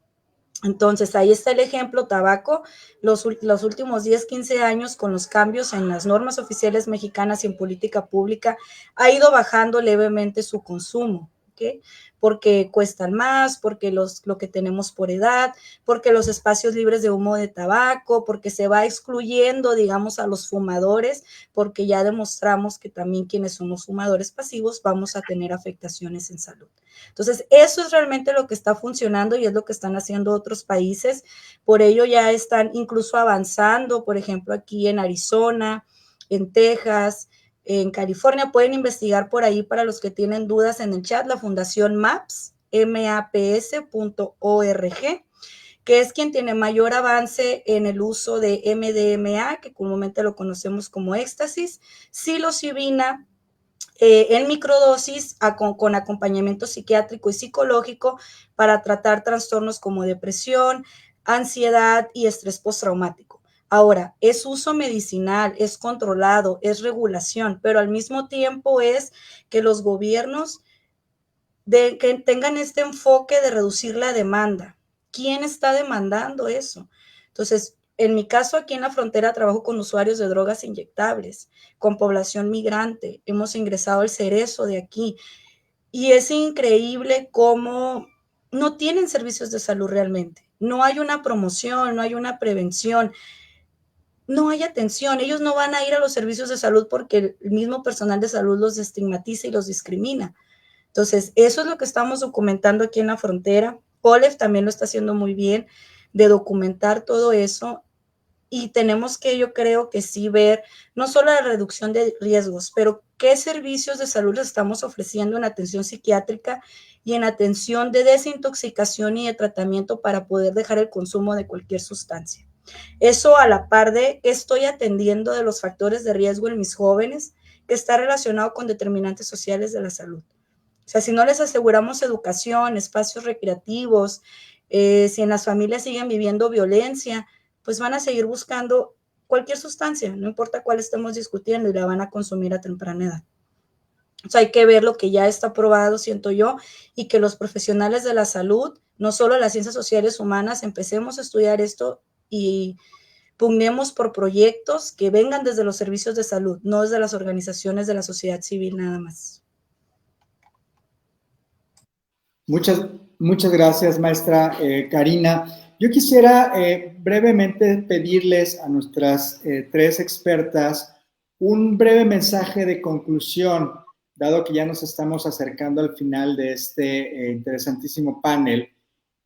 Speaker 5: Entonces, ahí está el ejemplo, tabaco, los últimos 10, 15 años con los cambios en las normas oficiales mexicanas y en política pública, ha ido bajando levemente su consumo, ¿ok? Porque cuestan más, porque lo que tenemos por edad, porque los espacios libres de humo de tabaco, porque se va excluyendo, digamos, a los fumadores, porque ya demostramos que también quienes somos fumadores pasivos vamos a tener afectaciones en salud. Entonces, eso es realmente lo que está funcionando y es lo que están haciendo otros países. Por ello ya están incluso avanzando, por ejemplo, aquí en Arizona, en Texas, en California. Pueden investigar por ahí para los que tienen dudas en el chat, la Fundación MAPS, maps.org, que es quien tiene mayor avance en el uso de MDMA, que comúnmente lo conocemos como éxtasis, psilocibina, en microdosis con acompañamiento psiquiátrico y psicológico para tratar trastornos como depresión, ansiedad y estrés postraumático. Ahora, es uso medicinal, es controlado, es regulación, pero al mismo tiempo es que los gobiernos que tengan este enfoque de reducir la demanda. ¿Quién está demandando eso? Entonces, en mi caso, aquí en la frontera trabajo con usuarios de drogas inyectables, con población migrante. Hemos ingresado al Cerezo de aquí. Y es increíble cómo no tienen servicios de salud realmente. No hay una promoción, no hay una prevención, no hay atención. Ellos no van a ir a los servicios de salud porque el mismo personal de salud los estigmatiza y los discrimina. Entonces, eso es lo que estamos documentando aquí en la frontera. COLEF también lo está haciendo muy bien, de documentar todo eso. Y tenemos que, yo creo que sí, ver no solo la reducción de riesgos, pero qué servicios de salud les estamos ofreciendo en atención psiquiátrica y en atención de desintoxicación y de tratamiento para poder dejar el consumo de cualquier sustancia. Eso a la par de qué estoy atendiendo de los factores de riesgo en mis jóvenes, que está relacionado con determinantes sociales de la salud. O sea, si no les aseguramos educación, espacios recreativos, si en las familias siguen viviendo violencia, pues van a seguir buscando cualquier sustancia, no importa cuál estemos discutiendo, y la van a consumir a temprana edad. O sea, hay que ver lo que ya está probado, siento yo, y que los profesionales de la salud, no solo las ciencias sociales humanas, empecemos a estudiar esto y pugnemos por proyectos que vengan desde los servicios de salud, no desde las organizaciones de la sociedad civil nada más.
Speaker 2: Muchas gracias, maestra Karina. Yo quisiera brevemente pedirles a nuestras tres expertas un breve mensaje de conclusión, dado que ya nos estamos acercando al final de este interesantísimo panel.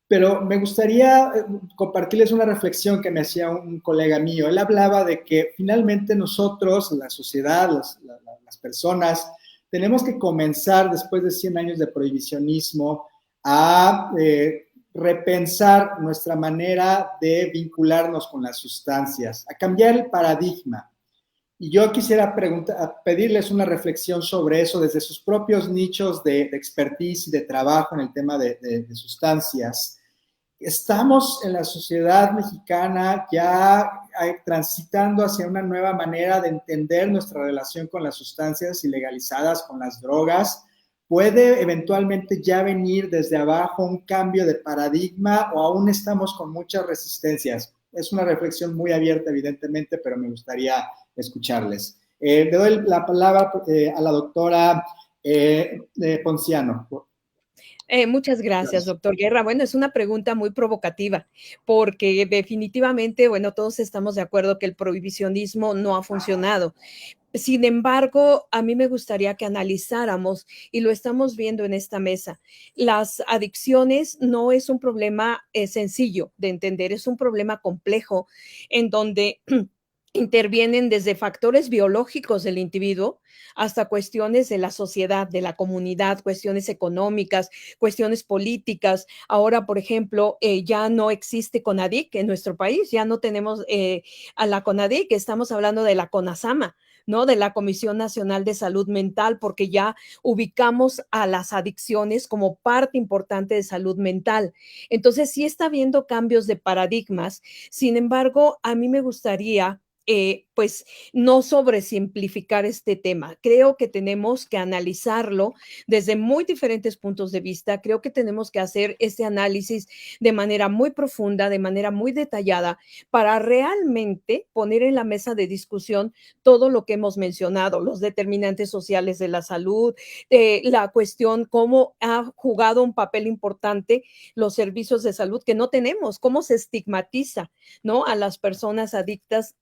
Speaker 2: Pero me gustaría compartirles una reflexión que me hacía un colega mío. Él hablaba de que finalmente nosotros, la sociedad, las personas, tenemos que comenzar, después de 100 años de prohibicionismo, a repensar nuestra manera de vincularnos con las sustancias, a cambiar el paradigma. Y yo quisiera pedirles una reflexión sobre eso desde sus propios nichos de expertise y de trabajo en el tema de sustancias. Estamos en la sociedad mexicana ya transitando hacia una nueva manera de entender nuestra relación con las sustancias ilegalizadas, con las drogas. ¿Puede eventualmente ya venir desde abajo un cambio de paradigma o aún estamos con muchas resistencias? Es una reflexión muy abierta, evidentemente, pero me gustaría escucharles. Le doy la palabra a la doctora Ponciano.
Speaker 3: Muchas gracias, doctor Guerra. Bueno, es una pregunta muy provocativa, porque definitivamente, bueno, todos estamos de acuerdo que el prohibicionismo no ha funcionado, Sin embargo, a mí me gustaría que analizáramos, y lo estamos viendo en esta mesa, las adicciones no es un problema sencillo de entender, es un problema complejo en donde intervienen desde factores biológicos del individuo hasta cuestiones de la sociedad, de la comunidad, cuestiones económicas, cuestiones políticas. Ahora, por ejemplo, ya no existe CONADIC en nuestro país, ya no tenemos a la CONADIC, estamos hablando de la CONASAMA, ¿no? De la Comisión Nacional de Salud Mental, porque ya ubicamos a las adicciones como parte importante de salud mental. Entonces, sí está habiendo cambios de paradigmas. Sin embargo, a mí me gustaría pues no sobresimplificar este tema. Creo que tenemos que analizarlo desde muy diferentes puntos de vista. Creo que tenemos que hacer este análisis de manera muy profunda, de manera muy detallada, para realmente poner en la mesa de discusión todo lo que hemos mencionado, los determinantes sociales de la salud, la cuestión cómo ha jugado un papel importante los servicios de salud que no tenemos, cómo se estigmatiza, ¿no? A las personas adictas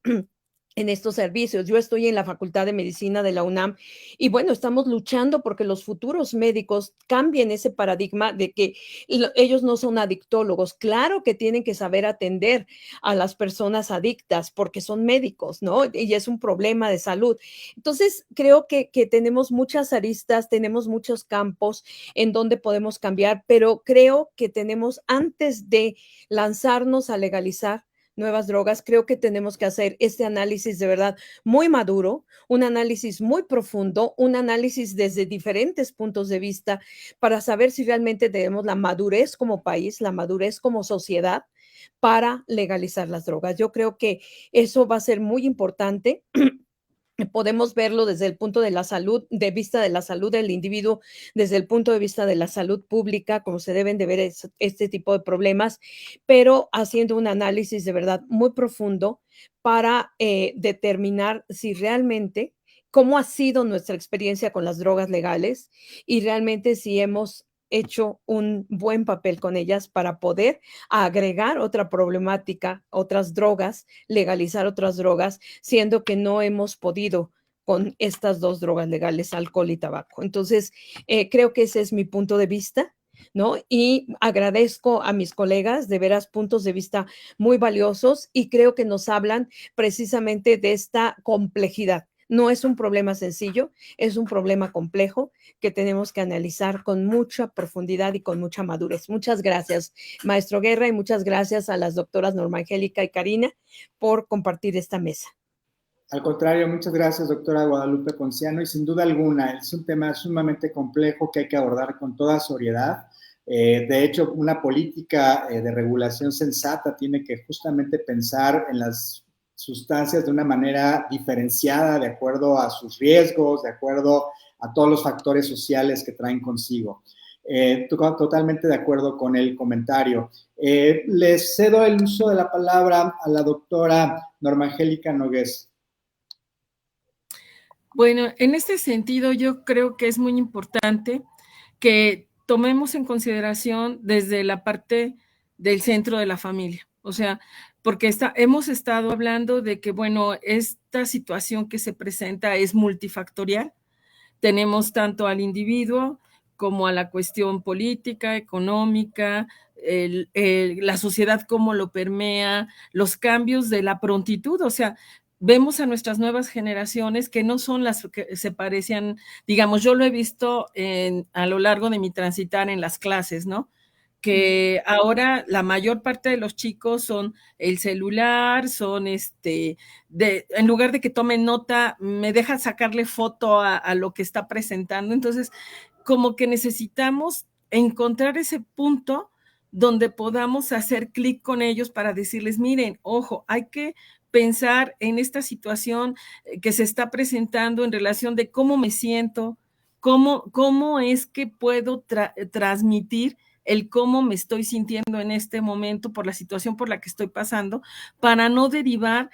Speaker 3: en estos servicios. Yo estoy en la Facultad de Medicina de la UNAM y bueno, estamos luchando porque los futuros médicos cambien ese paradigma de que ellos no son adictólogos. Claro que tienen que saber atender a las personas adictas porque son médicos, ¿no? Y es un problema de salud. Entonces, creo que tenemos muchas aristas, tenemos muchos campos en donde podemos cambiar, pero creo que tenemos, antes de lanzarnos a legalizar nuevas drogas, creo que tenemos que hacer este análisis de verdad muy maduro, un análisis muy profundo, un análisis desde diferentes puntos de vista para saber si realmente tenemos la madurez como país, la madurez como sociedad para legalizar las drogas. Yo creo que eso va a ser muy importante. Podemos verlo desde el punto de la salud, de vista de la salud del individuo, desde el punto de vista de la salud pública, como se deben de ver este tipo de problemas, pero haciendo un análisis de verdad muy profundo para determinar si realmente cómo ha sido nuestra experiencia con las drogas legales y realmente si hemos hecho un buen papel con ellas para poder agregar otra problemática, otras drogas, legalizar otras drogas, siendo que no hemos podido con estas dos drogas legales, alcohol y tabaco. Entonces, creo que ese es mi punto de vista, ¿no? Y agradezco a mis colegas, de veras, puntos de vista muy valiosos y creo que nos hablan precisamente de esta complejidad. No es un problema sencillo, es un problema complejo que tenemos que analizar con mucha profundidad y con mucha madurez. Muchas gracias, maestro Guerra, y muchas gracias a las doctoras Norma Angélica y Karina por compartir esta mesa.
Speaker 2: Al contrario, muchas gracias, doctora Guadalupe Ponciano, y sin duda alguna es un tema sumamente complejo que hay que abordar con toda seriedad. De hecho, una política de regulación sensata tiene que justamente pensar en las sustancias de una manera diferenciada, de acuerdo a sus riesgos, de acuerdo a todos los factores sociales que traen consigo. Totalmente de acuerdo con el comentario. Les cedo el uso de la palabra a la doctora Norma Angélica Nogués.
Speaker 4: Bueno, en este sentido yo creo que es muy importante que tomemos en consideración desde la parte del centro de la familia. O sea, porque hemos estado hablando de que, bueno, esta situación que se presenta es multifactorial. Tenemos tanto al individuo como a la cuestión política, económica, la sociedad cómo lo permea, los cambios de la prontitud, o sea, vemos a nuestras nuevas generaciones que no son las que se parecían, digamos, yo lo he visto a lo largo de mi transitar en las clases, ¿no? Que ahora la mayor parte de los chicos son el celular, son en lugar de que tomen nota, me deja sacarle foto a lo que está presentando. Entonces, como que necesitamos encontrar ese punto donde podamos hacer clic con ellos para decirles, miren, ojo, hay que pensar en esta situación que se está presentando en relación de cómo me siento, cómo es que puedo transmitir el cómo me estoy sintiendo en este momento por la situación por la que estoy pasando, para no derivar,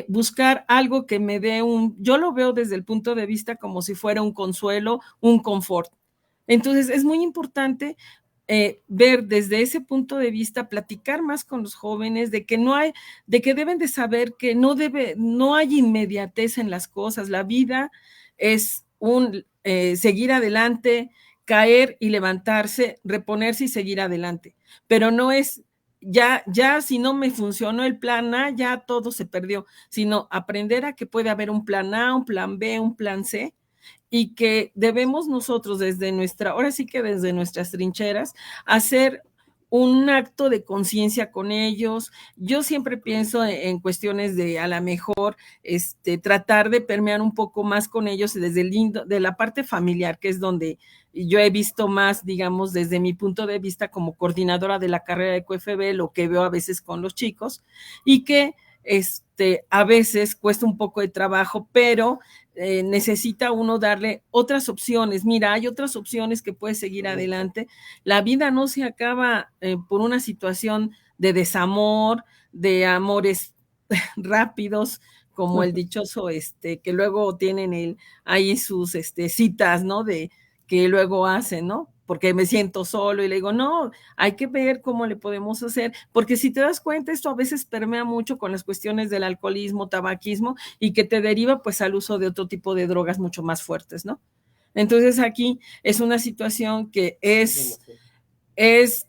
Speaker 4: buscar algo que me dé yo lo veo desde el punto de vista como si fuera un consuelo, un confort. Entonces es muy importante ver desde ese punto de vista, platicar más con los jóvenes de que deben de saber que no hay inmediatez en las cosas. La vida es seguir adelante, caer y levantarse, reponerse y seguir adelante. Pero no es ya si no me funcionó el plan A, ya todo se perdió, sino aprender a que puede haber un plan A, un plan B, un plan C, y que debemos nosotros ahora sí que desde nuestras trincheras, hacer un acto de conciencia con ellos. Yo siempre pienso en cuestiones de a lo mejor tratar de permear un poco más con ellos desde de la parte familiar, que es donde yo he visto más, digamos, desde mi punto de vista como coordinadora de la carrera de QFB, lo que veo a veces con los chicos, y que a veces cuesta un poco de trabajo, pero necesita uno darle otras opciones. Mira, hay otras opciones que puedes seguir adelante. La vida no se acaba por una situación de desamor, de amores rápidos, como el dichoso que luego tienen ahí sus citas, ¿no? De que luego hacen, ¿no? Porque me siento solo y le digo, no, hay que ver cómo le podemos hacer, porque si te das cuenta, esto a veces permea mucho con las cuestiones del alcoholismo, tabaquismo, y que te deriva pues al uso de otro tipo de drogas mucho más fuertes, ¿no? Entonces aquí es una situación que es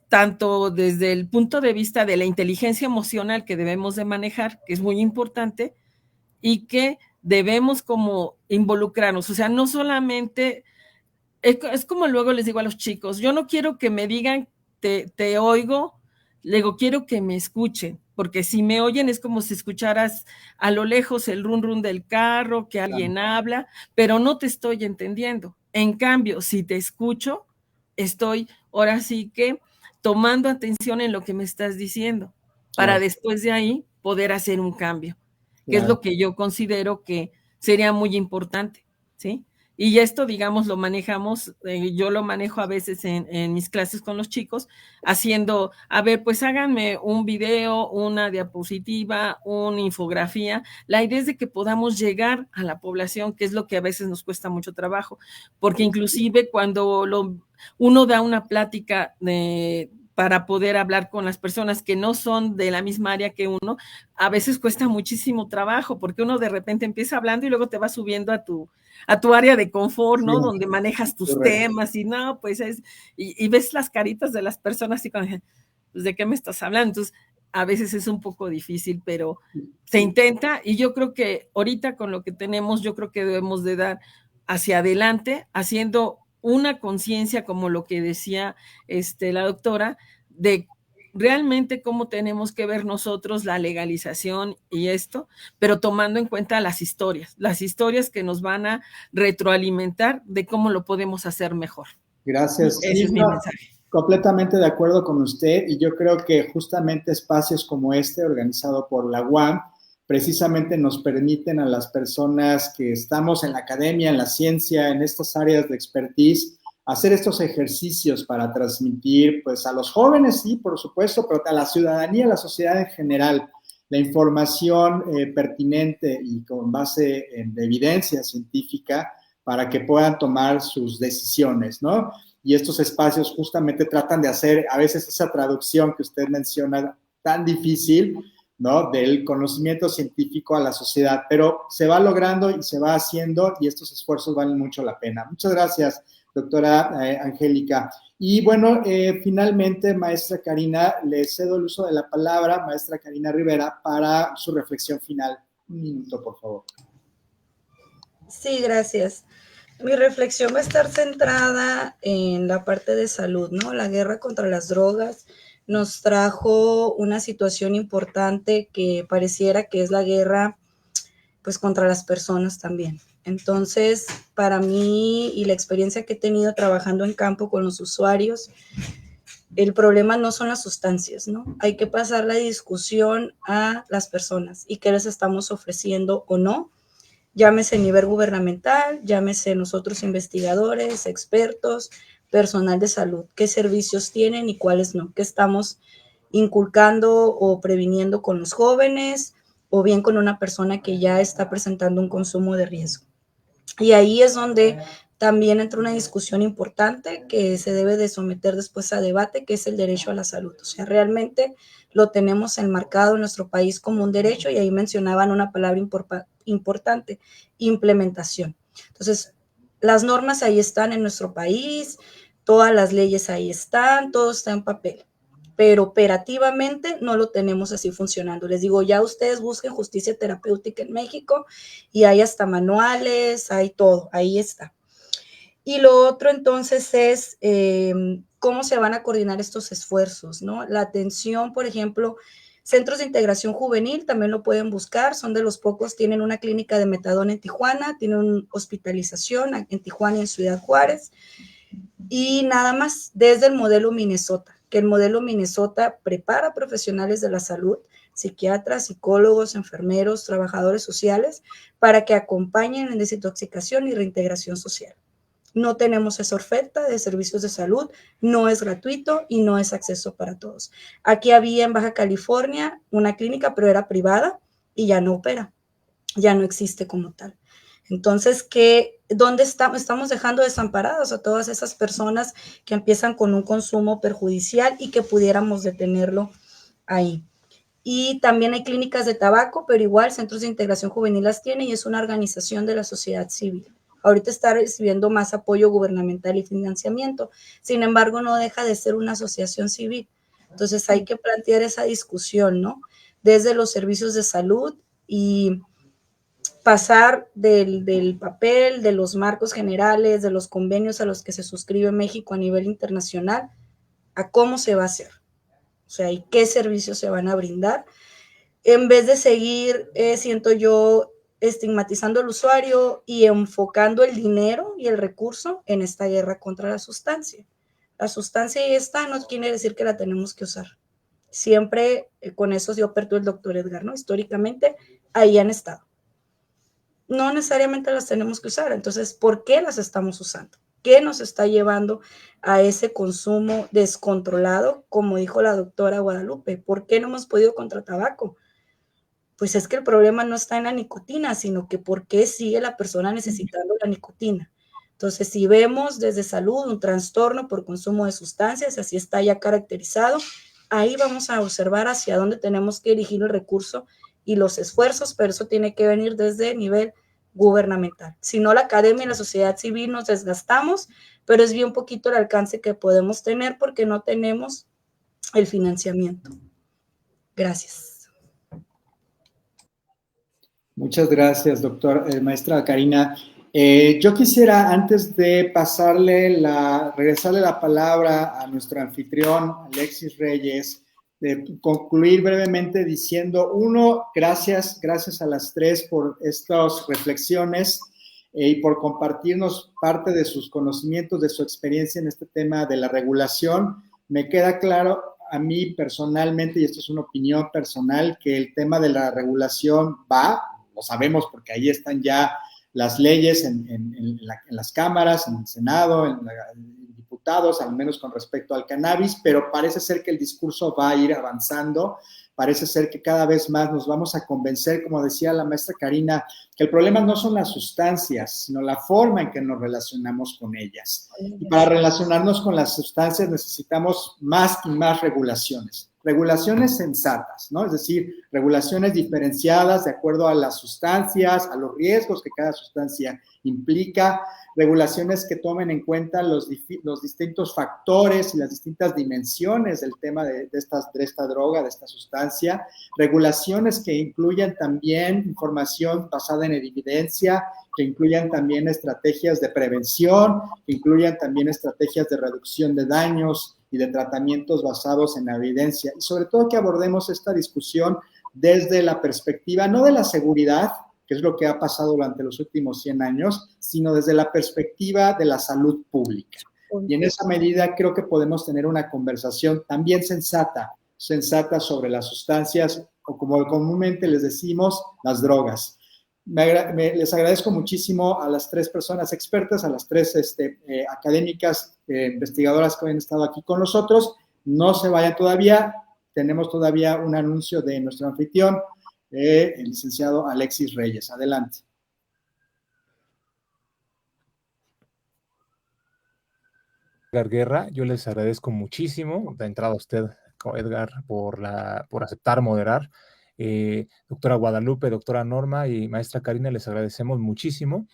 Speaker 4: tanto desde el punto de vista de la inteligencia emocional que debemos de manejar, que es muy importante, y que debemos como involucrarnos, o sea, no solamente, es como luego les digo a los chicos, yo no quiero que me digan, te oigo, luego quiero que me escuchen, porque si me oyen es como si escucharas a lo lejos el run run del carro, que alguien habla, pero no te estoy entendiendo. En cambio, si te escucho, estoy ahora sí que tomando atención en lo que me estás diciendo, para después de ahí poder hacer un cambio, que es lo que yo considero que sería muy importante, ¿sí? Y esto, digamos, lo manejamos, yo lo manejo a veces en mis clases con los chicos, haciendo, a ver, pues háganme un video, una diapositiva, una infografía. La idea es de que podamos llegar a la población, que es lo que a veces nos cuesta mucho trabajo, porque inclusive cuando uno da una plática para poder hablar con las personas que no son de la misma área que uno, a veces cuesta muchísimo trabajo, porque uno de repente empieza hablando y luego te va subiendo a tu área de confort, ¿no? Sí. Donde manejas tus temas y no, pues y ves las caritas de las personas y pues, ¿de qué me estás hablando? Entonces, a veces es un poco difícil, pero se intenta, y yo creo que ahorita con lo que tenemos, yo creo que debemos de dar hacia adelante, haciendo una conciencia, como lo que decía la doctora, de realmente cómo tenemos que ver nosotros la legalización y esto, pero tomando en cuenta las historias que nos van a retroalimentar de cómo lo podemos hacer mejor.
Speaker 2: Gracias.
Speaker 4: Ese es mi mensaje.
Speaker 2: Completamente de acuerdo con usted, y yo creo que justamente espacios como este, organizado por la UAM, precisamente nos permiten a las personas que estamos en la academia, en la ciencia, en estas áreas de expertise, hacer estos ejercicios para transmitir, pues, a los jóvenes, sí, por supuesto, pero a la ciudadanía, a la sociedad en general, la información pertinente y con base en evidencia científica para que puedan tomar sus decisiones, ¿no? Y estos espacios justamente tratan de hacer a veces esa traducción que usted menciona tan difícil, ¿no? Del conocimiento científico a la sociedad, pero se va logrando y se va haciendo, y estos esfuerzos valen mucho la pena. Muchas gracias, doctora Angélica. Y bueno, finalmente, maestra Karina, le cedo el uso de la palabra, maestra Karina Rivera, para su reflexión final. Un minuto, por favor.
Speaker 5: Sí, gracias. Mi reflexión va a estar centrada en la parte de salud, ¿no? La guerra contra las drogas nos trajo una situación importante que pareciera que es la guerra, pues, contra las personas también. Entonces, para mí y la experiencia que he tenido trabajando en campo con los usuarios, el problema no son las sustancias, ¿no? Hay que pasar la discusión a las personas y qué les estamos ofreciendo o no. Llámese nivel gubernamental, llámese nosotros investigadores, expertos, personal de salud, qué servicios tienen y cuáles no, qué estamos inculcando o previniendo con los jóvenes o bien con una persona que ya está presentando un consumo de riesgo. Y ahí es donde también entra una discusión importante que se debe de someter después a debate, que es el derecho a la salud. O sea, realmente lo tenemos enmarcado en nuestro país como un derecho, y ahí mencionaban una palabra importante, implementación. Entonces, las normas ahí están en nuestro país, todas las leyes ahí están, todo está en papel, pero operativamente no lo tenemos así funcionando. Les digo, ya ustedes busquen justicia terapéutica en México y hay hasta manuales, hay todo, ahí está. Y lo otro entonces es cómo se van a coordinar estos esfuerzos, ¿no? La atención, por ejemplo, centros de integración juvenil también lo pueden buscar, son de los pocos, tienen una clínica de metadona en Tijuana, tienen una hospitalización en Tijuana y en Ciudad Juárez, y nada más desde el modelo Minnesota, que el modelo Minnesota prepara profesionales de la salud, psiquiatras, psicólogos, enfermeros, trabajadores sociales, para que acompañen en desintoxicación y reintegración social. No tenemos esa oferta de servicios de salud, no es gratuito y no es acceso para todos. Aquí había en Baja California una clínica, pero era privada y ya no opera, ya no existe como tal. Entonces, ¿dónde estamos dejando desamparados a todas esas personas que empiezan con un consumo perjudicial y que pudiéramos detenerlo ahí? Y también hay clínicas de tabaco, pero igual centros de integración juvenil las tiene y es una organización de la sociedad civil. Ahorita está recibiendo más apoyo gubernamental y financiamiento, sin embargo no deja de ser una asociación civil. Entonces hay que plantear esa discusión, ¿no? Desde los servicios de salud y pasar del papel, de los marcos generales, de los convenios a los que se suscribe México a nivel internacional, a cómo se va a hacer. O sea, y qué servicios se van a brindar, en vez de seguir, siento yo, estigmatizando al usuario y enfocando el dinero y el recurso en esta guerra contra la sustancia. La sustancia ahí está, no quiere decir que la tenemos que usar. Siempre con eso dio apertura el doctor Edgar, ¿no? Históricamente, ahí han estado. No necesariamente las tenemos que usar, entonces, ¿por qué las estamos usando? ¿Qué nos está llevando a ese consumo descontrolado, como dijo la doctora Guadalupe? ¿Por qué no hemos podido contra tabaco? Pues es que el problema no está en la nicotina, sino que por qué sigue la persona necesitando la nicotina. Entonces, si vemos desde salud un trastorno por consumo de sustancias, así está ya caracterizado, ahí vamos a observar hacia dónde tenemos que dirigir el recurso y los esfuerzos, pero eso tiene que venir desde el nivel gubernamental. Si no, la academia y la sociedad civil nos desgastamos, pero es bien poquito el alcance que podemos tener porque no tenemos el financiamiento. Gracias.
Speaker 2: Muchas gracias, maestra Karina. Yo quisiera, antes de regresarle la palabra a nuestro anfitrión, Alexis Reyes, concluir brevemente diciendo, uno, gracias a las tres por estas reflexiones y por compartirnos parte de sus conocimientos, de su experiencia en este tema de la regulación. Me queda claro a mí personalmente, y esto es una opinión personal, que el tema de la regulación lo sabemos porque ahí están ya las leyes en las cámaras, en el Senado, en diputados, al menos con respecto al cannabis, pero parece ser que el discurso va a ir avanzando, parece ser que cada vez más nos vamos a convencer, como decía la maestra Karina, que el problema no son las sustancias, sino la forma en que nos relacionamos con ellas. Y para relacionarnos con las sustancias necesitamos más y más regulaciones. Regulaciones sensatas, ¿no? Es decir, regulaciones diferenciadas de acuerdo a las sustancias, a los riesgos que cada sustancia implica, regulaciones que tomen en cuenta los distintos factores y las distintas dimensiones del tema de esta droga, de esta sustancia, regulaciones que incluyan también información basada en evidencia, que incluyan también estrategias de prevención, que incluyan también estrategias de reducción de daños y de tratamientos basados en la evidencia. Y sobre todo que abordemos esta discusión desde la perspectiva, no de la seguridad, que es lo que ha pasado durante los últimos 100 años, sino desde la perspectiva de la salud pública. Y en esa medida creo que podemos tener una conversación también sensata sobre las sustancias, o como comúnmente les decimos, las drogas. Les agradezco muchísimo a las tres personas expertas, a las tres académicas, investigadoras que han estado aquí con nosotros. No se vayan todavía, tenemos todavía un anuncio de nuestro anfitrión, el licenciado Alexis Reyes. Adelante.
Speaker 1: Edgar Guerra. Yo les agradezco muchísimo, de entrada a usted, Edgar, por aceptar moderar. Doctora Guadalupe, doctora Norma y maestra Karina, les agradecemos muchísimo.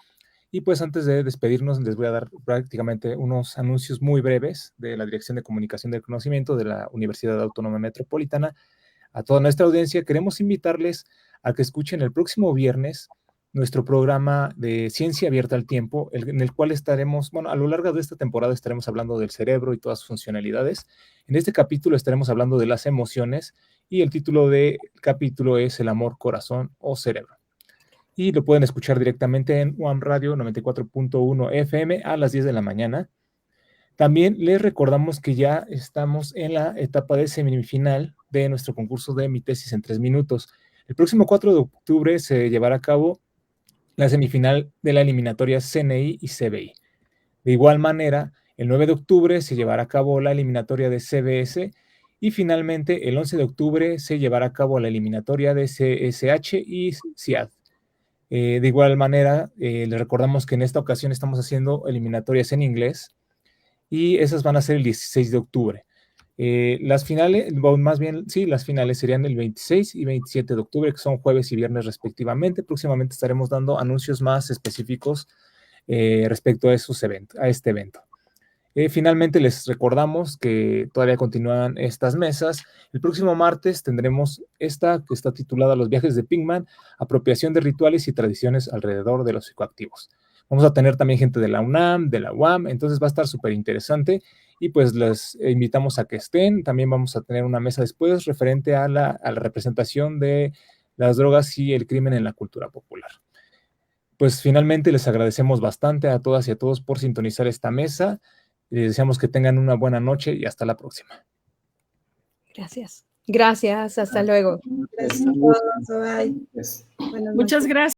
Speaker 1: Y pues antes de despedirnos, les voy a dar prácticamente unos anuncios muy breves de la Dirección de Comunicación del Conocimiento de la Universidad Autónoma Metropolitana. A toda nuestra audiencia, queremos invitarles a que escuchen el próximo viernes nuestro programa de Ciencia Abierta al Tiempo, en el cual estaremos, bueno, a lo largo de esta temporada estaremos hablando del cerebro y todas sus funcionalidades. En este capítulo estaremos hablando de las emociones y el título del capítulo es El amor, corazón o cerebro. Y lo pueden escuchar directamente en UAM Radio 94.1 FM a las 10 de la mañana. También les recordamos que ya estamos en la etapa de semifinal de nuestro concurso de Mi Tesis en 3 minutos. El próximo 4 de octubre se llevará a cabo la semifinal de la eliminatoria CNI y CBI. De igual manera, el 9 de octubre se llevará a cabo la eliminatoria de CBS y finalmente el 11 de octubre se llevará a cabo la eliminatoria de CSH y CIAD. De igual manera, les recordamos que en esta ocasión estamos haciendo eliminatorias en inglés y esas van a ser el 16 de octubre. Las finales, más bien, sí, las finales serían el 26 y 27 de octubre, que son jueves y viernes respectivamente. Próximamente estaremos dando anuncios más específicos respecto a este evento. Finalmente les recordamos que todavía continúan estas mesas. El próximo martes tendremos esta que está titulada Los viajes de Pinkman, apropiación de rituales y tradiciones alrededor de los psicoactivos. Vamos a tener también gente de la UNAM, de la UAM, entonces va a estar súper interesante y pues les invitamos a que estén. También vamos a tener una mesa después referente a la representación de las drogas y el crimen en la cultura popular. Pues finalmente les agradecemos bastante a todas y a todos por sintonizar esta mesa. Les deseamos que tengan una buena noche y hasta la próxima.
Speaker 3: Gracias. Gracias, hasta luego.
Speaker 5: Gracias a todos. Bye.
Speaker 2: Pues,
Speaker 5: Buenas
Speaker 4: Muchas
Speaker 5: noches.
Speaker 4: gracias.